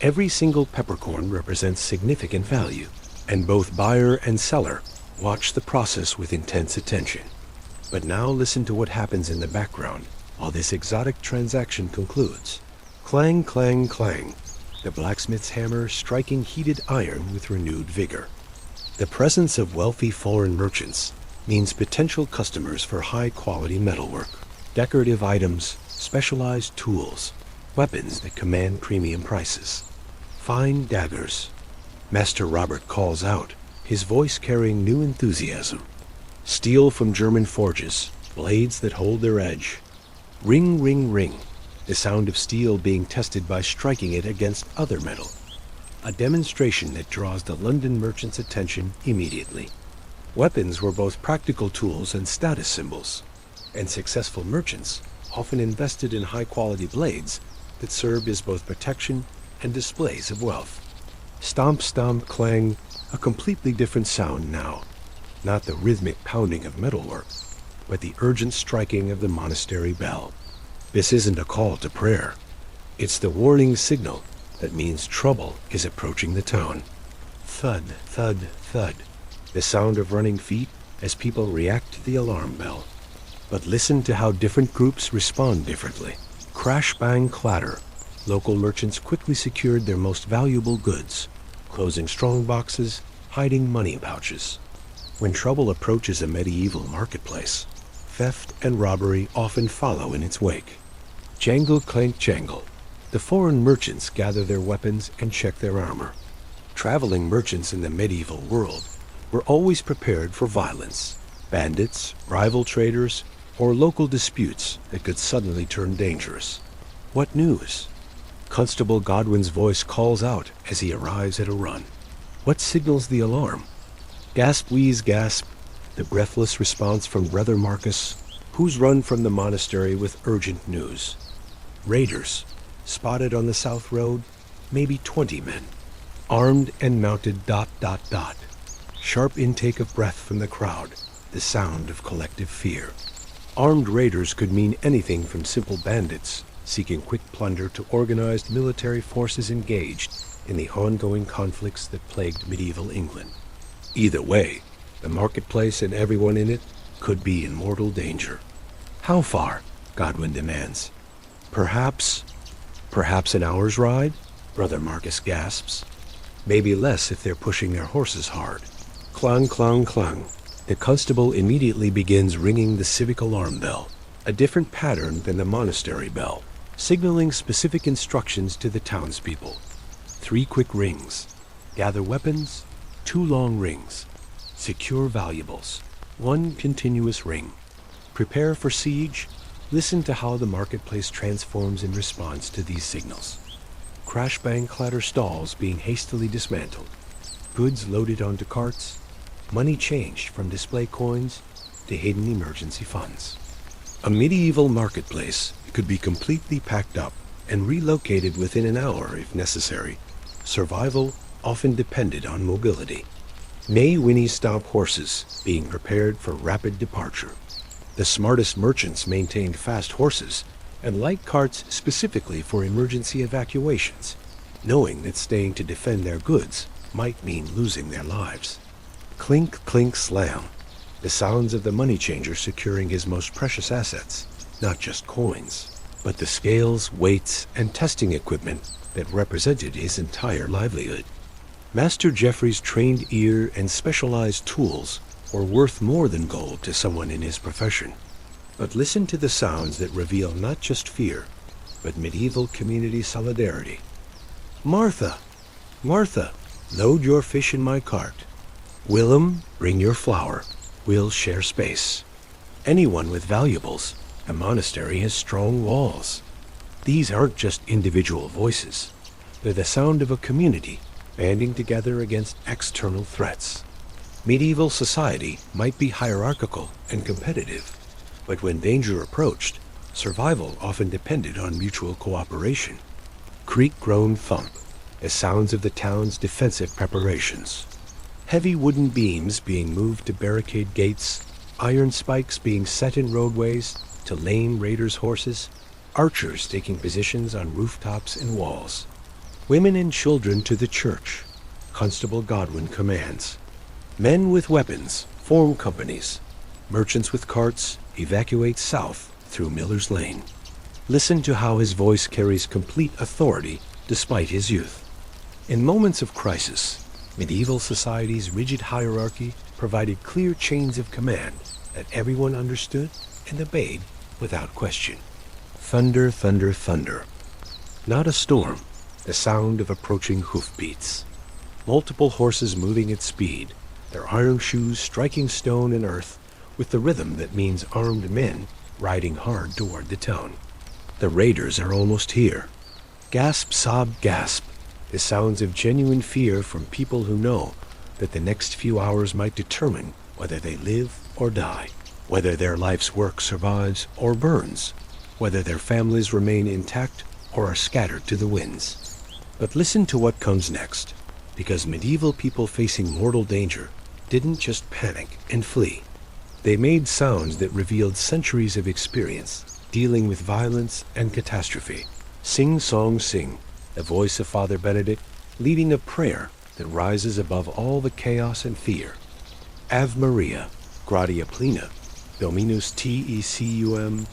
Every single peppercorn represents significant value, and both buyer and seller watch the process with intense attention. But now listen to what happens in the background while this exotic transaction concludes. Clang, clang, clang, the blacksmith's hammer striking heated iron with renewed vigor. The presence of wealthy foreign merchants means potential customers for high-quality metalwork, decorative items, specialized tools, weapons that command premium prices. Fine daggers. Master Robert calls out, his voice carrying new enthusiasm. Steel from German forges, blades that hold their edge. Ring, ring, ring, the sound of steel being tested by striking it against other metal. A demonstration that draws the London merchant's attention immediately. Weapons were both practical tools and status symbols, and successful merchants often invested in high-quality blades that served as both protection and displays of wealth. Stomp, stomp, clang, a completely different sound now. Not the rhythmic pounding of metalwork, but the urgent striking of the monastery bell. This isn't a call to prayer. It's the warning signal that means trouble is approaching the town. Thud, thud, thud. The sound of running feet as people react to the alarm bell. But listen to how different groups respond differently. Crash, bang, clatter. Local merchants quickly secured their most valuable goods, closing strong boxes, hiding money pouches. When trouble approaches a medieval marketplace, theft and robbery often follow in its wake. Jangle, clank, jangle. The foreign merchants gather their weapons and check their armor. Traveling merchants in the medieval world were always prepared for violence. Bandits, rival traders, or local disputes that could suddenly turn dangerous. What news? Constable Godwin's voice calls out as he arrives at a run. What signals the alarm? Gasp, wheeze, gasp, the breathless response from Brother Marcus, who's run from the monastery with urgent news. Raiders, spotted on the south road, maybe 20 men. Armed and mounted ... Sharp intake of breath from the crowd, the sound of collective fear. Armed raiders could mean anything from simple bandits seeking quick plunder to organized military forces engaged in the ongoing conflicts that plagued medieval England. Either way, the marketplace and everyone in it could be in mortal danger. How far? Godwin demands. Perhaps an hour's ride? Brother Marcus gasps. Maybe less if they're pushing their horses hard. Clang, clang, clang. The constable immediately begins ringing the civic alarm bell, a different pattern than the monastery bell, signaling specific instructions to the townspeople. 3 quick rings. Gather weapons. 2 long rings. Secure valuables. 1 continuous ring. Prepare for siege. Listen to how the marketplace transforms in response to these signals. Crash, bang, clatter stalls being hastily dismantled. Goods loaded onto carts. Money changed from display coins to hidden emergency funds. A medieval marketplace could be completely packed up and relocated within an hour if necessary. Survival often depended on mobility. May Winnie stomp horses being prepared for rapid departure. The smartest merchants maintained fast horses and light carts specifically for emergency evacuations, knowing that staying to defend their goods might mean losing their lives. Clink, clink, slam. The sounds of the money changer securing his most precious assets, not just coins, but the scales, weights, and testing equipment that represented his entire livelihood. Master Geoffrey's trained ear and specialized tools were worth more than gold to someone in his profession. But listen to the sounds that reveal not just fear, but medieval community solidarity. Martha! Martha! Load your fish in my cart. Willem, bring your flour. We'll share space. Anyone with valuables. A monastery has strong walls. These aren't just individual voices. They're the sound of a community banding together against external threats. Medieval society might be hierarchical and competitive, but when danger approached, survival often depended on mutual cooperation. Creak, groan, thump, as sounds of the town's defensive preparations. Heavy wooden beams being moved to barricade gates, iron spikes being set in roadways to lame raiders' horses, archers taking positions on rooftops and walls. Women and children to the church, Constable Godwin commands. Men with weapons form companies. Merchants with carts evacuate south through Miller's Lane. Listen to how his voice carries complete authority despite his youth. In moments of crisis, medieval society's rigid hierarchy provided clear chains of command that everyone understood and obeyed without question. Thunder, thunder, thunder. Not a storm, the sound of approaching hoofbeats. Multiple horses moving at speed, their iron shoes striking stone and earth with the rhythm that means armed men riding hard toward the town. The raiders are almost here. Gasp, sob, gasp. The sounds of genuine fear from people who know that the next few hours might determine whether they live or die, whether their life's work survives or burns, whether their families remain intact or are scattered to the winds. But listen to what comes next, because medieval people facing mortal danger didn't just panic and flee. They made sounds that revealed centuries of experience dealing with violence and catastrophe. Sing, song, sing, the voice of Father Benedict leading a prayer that rises above all the chaos and fear. Ave Maria, gratia plena, Dominus tecum ...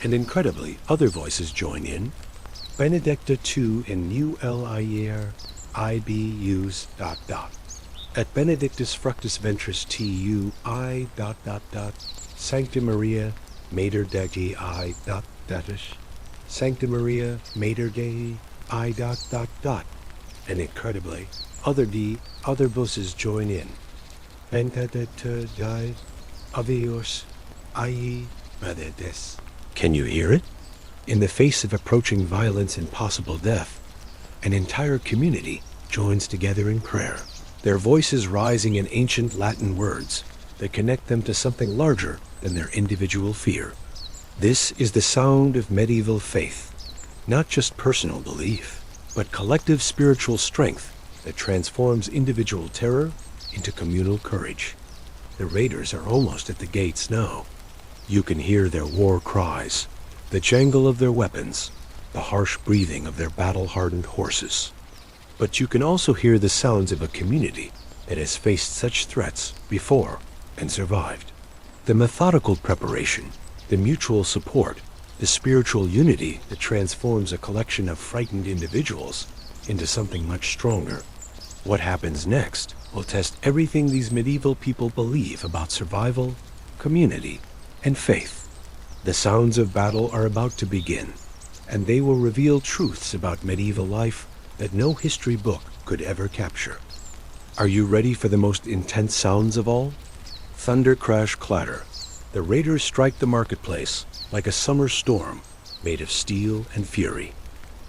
And incredibly, other voices join in. Benedicta tu in nulier ibus ... Et benedictus fructus ventris tu I ... Sancta Maria, Mater Dei I ... Sancta Maria, Mater Dei I ... And incredibly, other voices join in. Benedicta Dei avios I benedis. Can you hear it? In the face of approaching violence and possible death, an entire community joins together in prayer, their voices rising in ancient Latin words that connect them to something larger than their individual fear. This is the sound of medieval faith, not just personal belief, but collective spiritual strength that transforms individual terror into communal courage. The raiders are almost at the gates now. You can hear their war cries, the jangle of their weapons, the harsh breathing of their battle-hardened horses. But you can also hear the sounds of a community that has faced such threats before and survived. The methodical preparation, the mutual support, the spiritual unity that transforms a collection of frightened individuals into something much stronger. What happens next will test everything these medieval people believe about survival, community, and faith. The sounds of battle are about to begin, and they will reveal truths about medieval life that no history book could ever capture. Are you ready for the most intense sounds of all? Thunder, crash, clatter. The raiders strike the marketplace like a summer storm made of steel and fury.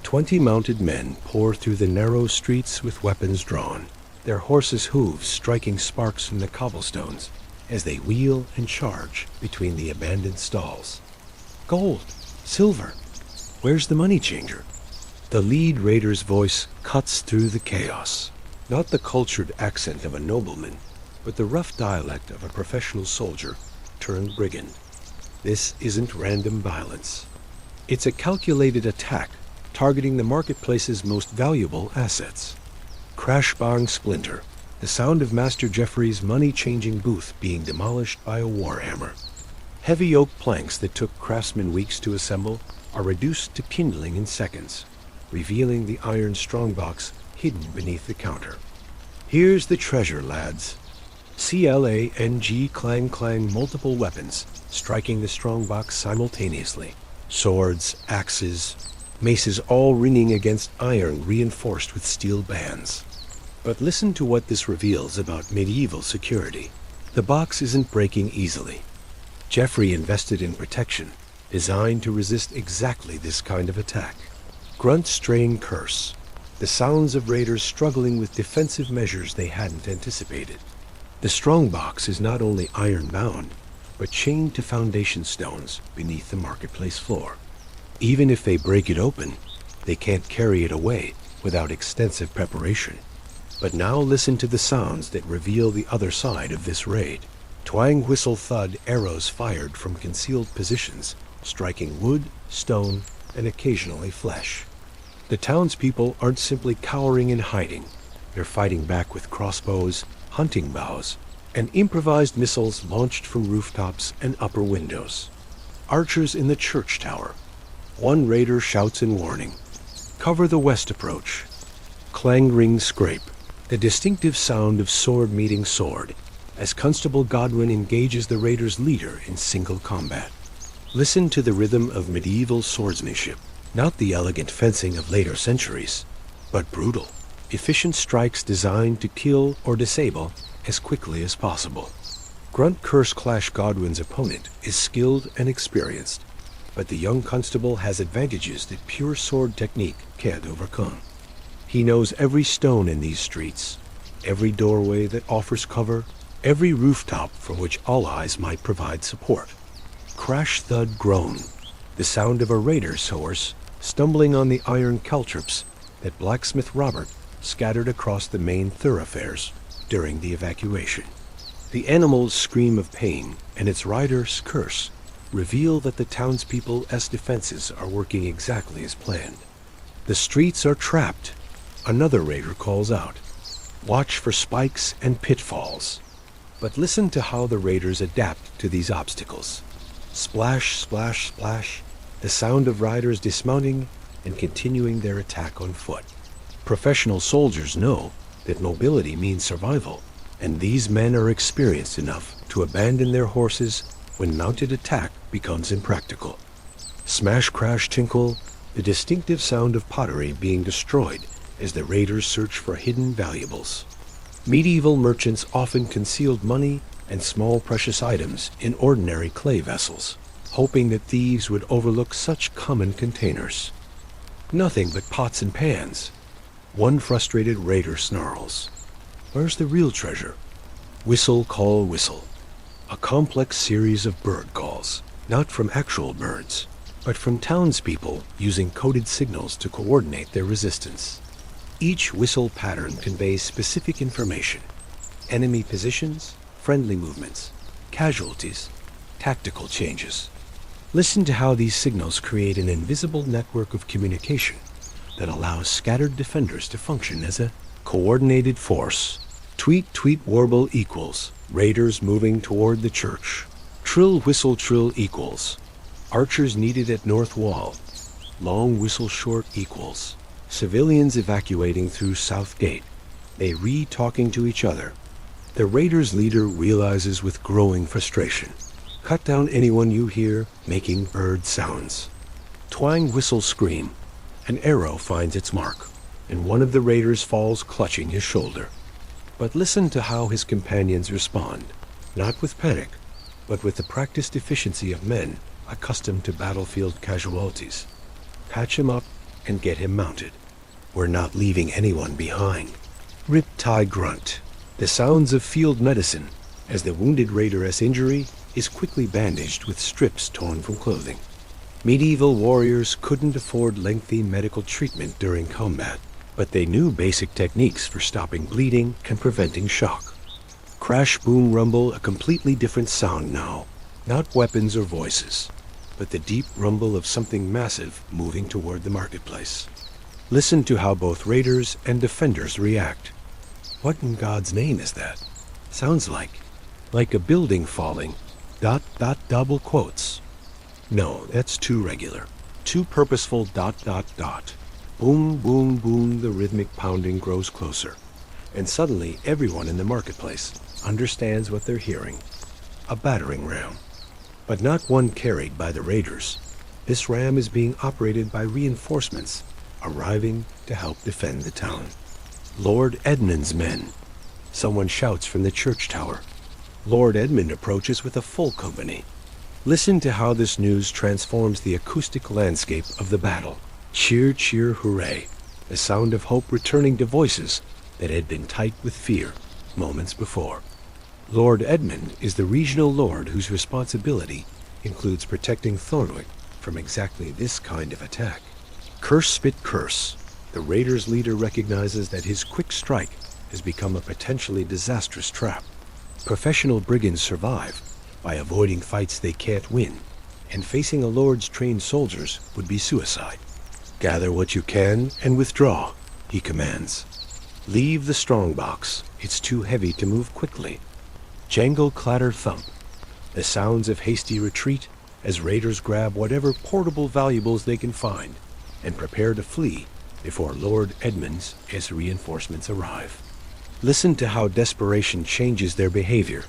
20 mounted men pour through the narrow streets with weapons drawn, their horses' hooves striking sparks from the cobblestones as they wheel and charge between the abandoned stalls. Gold, silver, where's the money changer? The lead raider's voice cuts through the chaos. Not the cultured accent of a nobleman, but the rough dialect of a professional soldier turned brigand. This isn't random violence. It's a calculated attack targeting the marketplace's most valuable assets. Crash, bang, splinter. The sound of Master Geoffrey's money-changing booth being demolished by a warhammer. Heavy oak planks that took craftsmen weeks to assemble are reduced to kindling in seconds, revealing the iron strongbox hidden beneath the counter. Here's the treasure, lads. CLANG, clang, clang, multiple weapons striking the strongbox simultaneously. Swords, axes, maces all ringing against iron reinforced with steel bands. But listen to what this reveals about medieval security. The box isn't breaking easily. Geoffrey invested in protection designed to resist exactly this kind of attack. Grunt, strain, curse. The sounds of raiders struggling with defensive measures they hadn't anticipated. The strongbox is not only iron-bound, but chained to foundation stones beneath the marketplace floor. Even if they break it open, they can't carry it away without extensive preparation. But now listen to the sounds that reveal the other side of this raid. Twang, whistle, thud, arrows fired from concealed positions, striking wood, stone, and occasionally flesh. The townspeople aren't simply cowering in hiding. They're fighting back with crossbows, hunting bows, and improvised missiles launched from rooftops and upper windows. Archers in the church tower. One raider shouts in warning. Cover the west approach. Clang, ring, scrape. The distinctive sound of sword meeting sword as Constable Godwin engages the raider's leader in single combat. Listen to the rhythm of medieval swordsmanship, not the elegant fencing of later centuries, but brutal, efficient strikes designed to kill or disable as quickly as possible. Grunt Curse Clash Godwin's opponent is skilled and experienced, but the young constable has advantages that pure sword technique can't overcome. He knows every stone in these streets, every doorway that offers cover, every rooftop from which all eyes might provide support. Crash, thud, groan, the sound of a raider's horse stumbling on the iron caltrops that Blacksmith Robert scattered across the main thoroughfares during the evacuation. The animal's scream of pain and its rider's curse reveal that the townspeople's defenses are working exactly as planned. The streets are trapped. Another raider calls out, "Watch for spikes and pitfalls." But listen to how the raiders adapt to these obstacles. Splash, splash, splash, the sound of riders dismounting and continuing their attack on foot. Professional soldiers know that mobility means survival, and these men are experienced enough to abandon their horses when mounted attack becomes impractical. Smash, crash, tinkle, the distinctive sound of pottery being destroyed as the raiders search for hidden valuables. Medieval merchants often concealed money and small precious items in ordinary clay vessels, hoping that thieves would overlook such common containers. Nothing but pots and pans. One frustrated raider snarls, "Where's the real treasure?" Whistle, call, whistle. A complex series of bird calls, not from actual birds, but from townspeople using coded signals to coordinate their resistance. Each whistle pattern conveys specific information: enemy positions, friendly movements, casualties, tactical changes. Listen to how these signals create an invisible network of communication that allows scattered defenders to function as a coordinated force. Tweet, tweet, warble equals raiders moving toward the church. Trill, whistle, trill equals archers needed at north wall. Long whistle short equals civilians evacuating through south gate. They read talking to each other. The raiders' leader realizes with growing frustration. Cut down anyone you hear making bird sounds. Twang, whistle, scream. An arrow finds its mark, and one of the raiders falls clutching his shoulder. But listen to how his companions respond, not with panic, but with the practiced efficiency of men accustomed to battlefield casualties. Patch him up and get him mounted. We're not leaving anyone behind. Rip, tie, grunt. The sounds of field medicine as the wounded raider's injury is quickly bandaged with strips torn from clothing. Medieval warriors couldn't afford lengthy medical treatment during combat, but they knew basic techniques for stopping bleeding and preventing shock. Crash, boom, rumble, a completely different sound now. Not weapons or voices, but the deep rumble of something massive moving toward the marketplace. Listen to how both raiders and defenders react. What in God's name is that? Sounds like a building falling. ... double quotes. No, that's too regular. Too purposeful ... Boom, boom, boom, the rhythmic pounding grows closer. And suddenly everyone in the marketplace understands what they're hearing. A battering ram. But not one carried by the raiders. This ram is being operated by reinforcements arriving to help defend the town. Lord Edmund's men. Someone shouts from the church tower. Lord Edmund approaches with a full company. Listen to how this news transforms the acoustic landscape of the battle. Cheer, cheer, hooray. The sound of hope returning to voices that had been tight with fear moments before. Lord Edmund is the regional lord whose responsibility includes protecting Thornwick from exactly this kind of attack. Curse, spit, curse. The raiders' leader recognizes that his quick strike has become a potentially disastrous trap. Professional brigands survive by avoiding fights they can't win, and facing a lord's trained soldiers would be suicide. Gather what you can and withdraw, he commands. Leave the strongbox. It's too heavy to move quickly. Jangle, clatter, thump. The sounds of hasty retreat as raiders grab whatever portable valuables they can find and prepare to flee before Lord Edmund's reinforcements arrive. Listen to how desperation changes their behavior.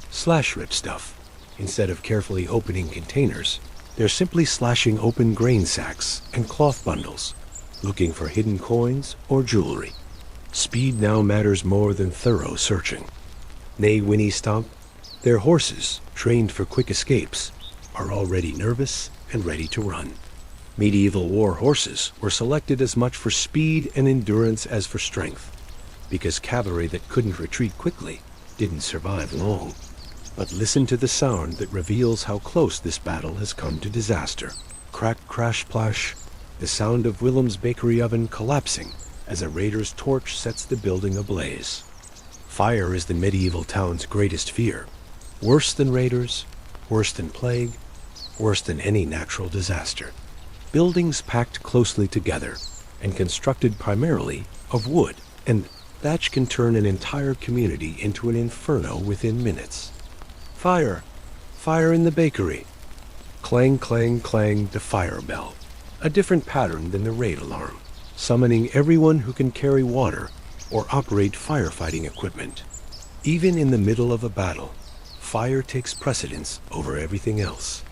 Slash rip stuff. Instead of carefully opening containers, they're simply slashing open grain sacks and cloth bundles, looking for hidden coins or jewelry. Speed now matters more than thorough searching. Nay, whinny stomp. Their horses, trained for quick escapes, are already nervous and ready to run. Medieval war horses were selected as much for speed and endurance as for strength, because cavalry that couldn't retreat quickly didn't survive long. But listen to the sound that reveals how close this battle has come to disaster. Crack, crash, plash, the sound of Willem's bakery oven collapsing as a raider's torch sets the building ablaze. Fire is the medieval town's greatest fear. Worse than raiders, worse than plague, worse than any natural disaster. Buildings packed closely together and constructed primarily of wood, and thatch can turn an entire community into an inferno within minutes. Fire! Fire in the bakery! Clang, clang, clang, the fire bell. A different pattern than the raid alarm, summoning everyone who can carry water or operate firefighting equipment. Even in the middle of a battle, fire takes precedence over everything else.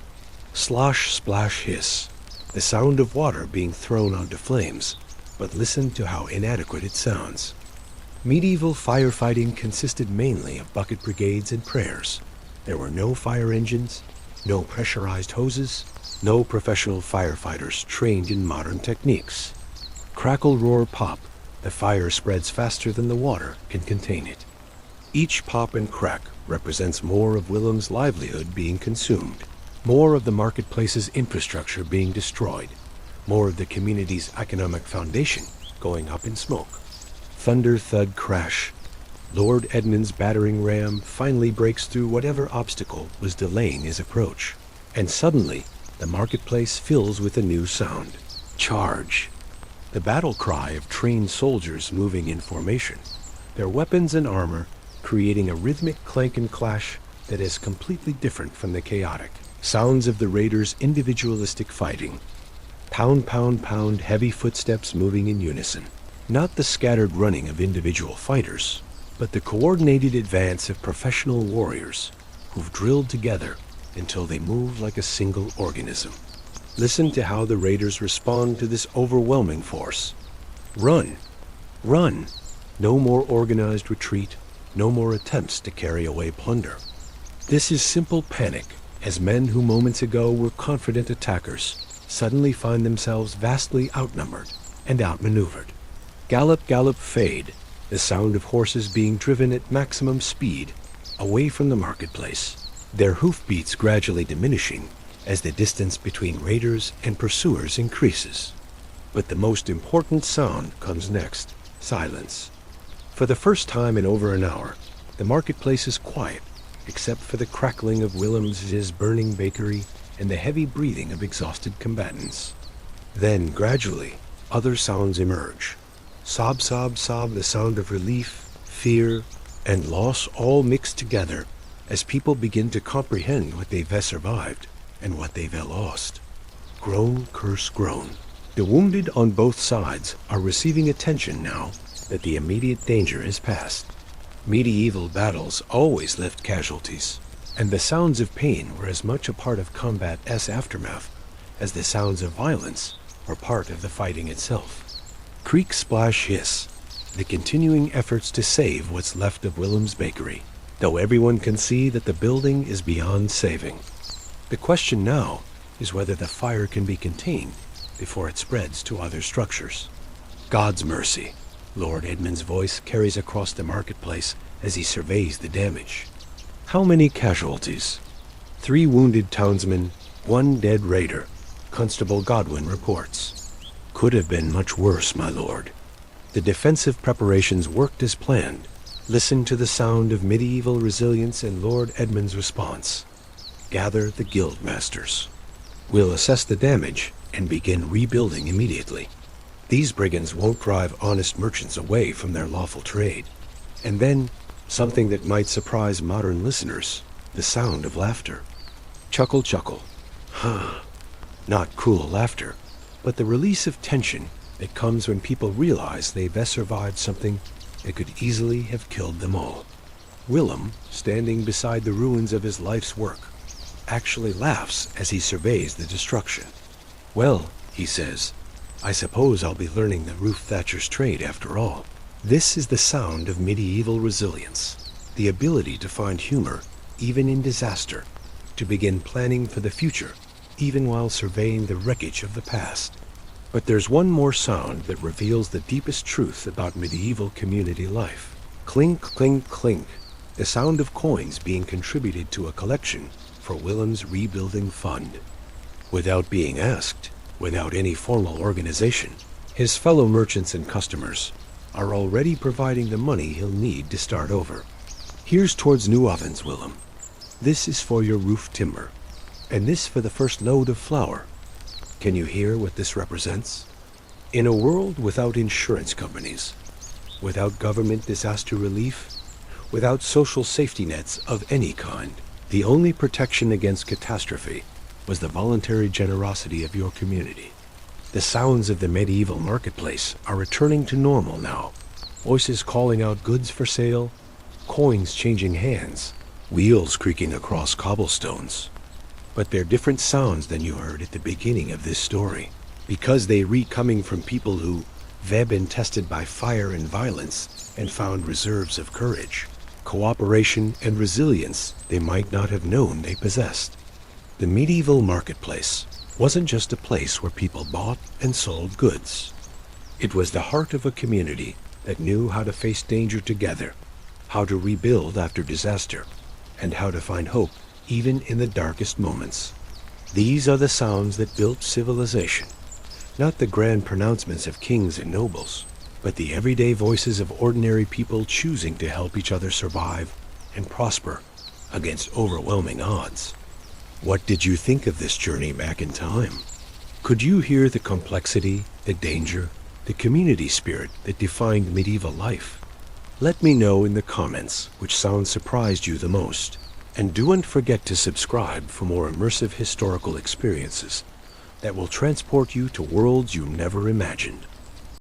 Slosh, splash, hiss, the sound of water being thrown onto flames, but listen to how inadequate it sounds. Medieval firefighting consisted mainly of bucket brigades and prayers. There were no fire engines, no pressurized hoses, no professional firefighters trained in modern techniques. Crackle, roar, pop, the fire spreads faster than the water can contain it. Each pop and crack represents more of Willem's livelihood being consumed, more of the marketplace's infrastructure being destroyed, more of the community's economic foundation going up in smoke. Thunder, thud, crash. Lord Edmund's battering ram finally breaks through whatever obstacle was delaying his approach, and suddenly the marketplace fills with a new sound. Charge! The battle cry of trained soldiers moving in formation, their weapons and armor creating a rhythmic clank and clash that is completely different from the chaotic sounds of the raiders' individualistic fighting. Pound, pound, pound, heavy footsteps moving in unison. Not the scattered running of individual fighters, but the coordinated advance of professional warriors who've drilled together until they move like a single organism. Listen to how the raiders respond to this overwhelming force. Run! Run! No more organized retreat, no more attempts to carry away plunder. This is simple panic, as men who moments ago were confident attackers suddenly find themselves vastly outnumbered and outmaneuvered. Gallop, gallop, fade, the sound of horses being driven at maximum speed away from the marketplace, their hoofbeats gradually diminishing as the distance between raiders and pursuers increases. But the most important sound comes next: silence. For the first time in over an hour, the marketplace is quiet, except for the crackling of Willem's burning bakery and the heavy breathing of exhausted combatants. Then, gradually, other sounds emerge. Sob, sob, sob, the sound of relief, fear, and loss all mixed together as people begin to comprehend what they've survived and what they've lost. Groan, curse, groan. The wounded on both sides are receiving attention now that the immediate danger is past. Medieval battles always left casualties, and the sounds of pain were as much a part of combat's aftermath as the sounds of violence were part of the fighting itself. Creak, splash, hiss, the continuing efforts to save what's left of Willem's bakery, though everyone can see that the building is beyond saving. The question now is whether the fire can be contained before it spreads to other structures. God's mercy, Lord Edmund's voice carries across the marketplace as he surveys the damage. How many casualties? 3 wounded townsmen, 1 dead raider, Constable Godwin reports. Could have been much worse, my lord. The defensive preparations worked as planned. Listen to the sound of medieval resilience and Lord Edmund's response. Gather the guild masters. We'll assess the damage and begin rebuilding immediately. These brigands won't drive honest merchants away from their lawful trade. And then, something that might surprise modern listeners, the sound of laughter. Chuckle, chuckle. Not cool laughter, but the release of tension that comes when people realize they've survived something that could easily have killed them all. Willem, standing beside the ruins of his life's work, actually laughs as he surveys the destruction. Well, he says, I suppose I'll be learning the roof thatcher's trade after all. This is the sound of medieval resilience, the ability to find humor even in disaster, to begin planning for the future, even while surveying the wreckage of the past. But there's one more sound that reveals the deepest truth about medieval community life. Clink, clink, clink, the sound of coins being contributed to a collection for Willem's rebuilding fund. Without being asked, without any formal organization, his fellow merchants and customers are already providing the money he'll need to start over. Here's towards new ovens, Willem. This is for your roof timber, and this for the first load of flour. Can you hear what this represents? In a world without insurance companies, without government disaster relief, without social safety nets of any kind, the only protection against catastrophe was the voluntary generosity of your community. The sounds of the medieval marketplace are returning to normal now. Voices calling out goods for sale, coins changing hands, wheels creaking across cobblestones. But they're different sounds than you heard at the beginning of this story, because they coming from people who have been tested by fire and violence and found reserves of courage, cooperation, and resilience they might not have known they possessed. The medieval marketplace wasn't just a place where people bought and sold goods. It was the heart of a community that knew how to face danger together, how to rebuild after disaster, and how to find hope even in the darkest moments. These are the sounds that built civilization, not the grand pronouncements of kings and nobles, but the everyday voices of ordinary people choosing to help each other survive and prosper against overwhelming odds. What did you think of this journey back in time? Could you hear the complexity, the danger, the community spirit that defined medieval life? Let me know in the comments which sound surprised you the most. And don't forget to subscribe for more immersive historical experiences that will transport you to worlds you never imagined.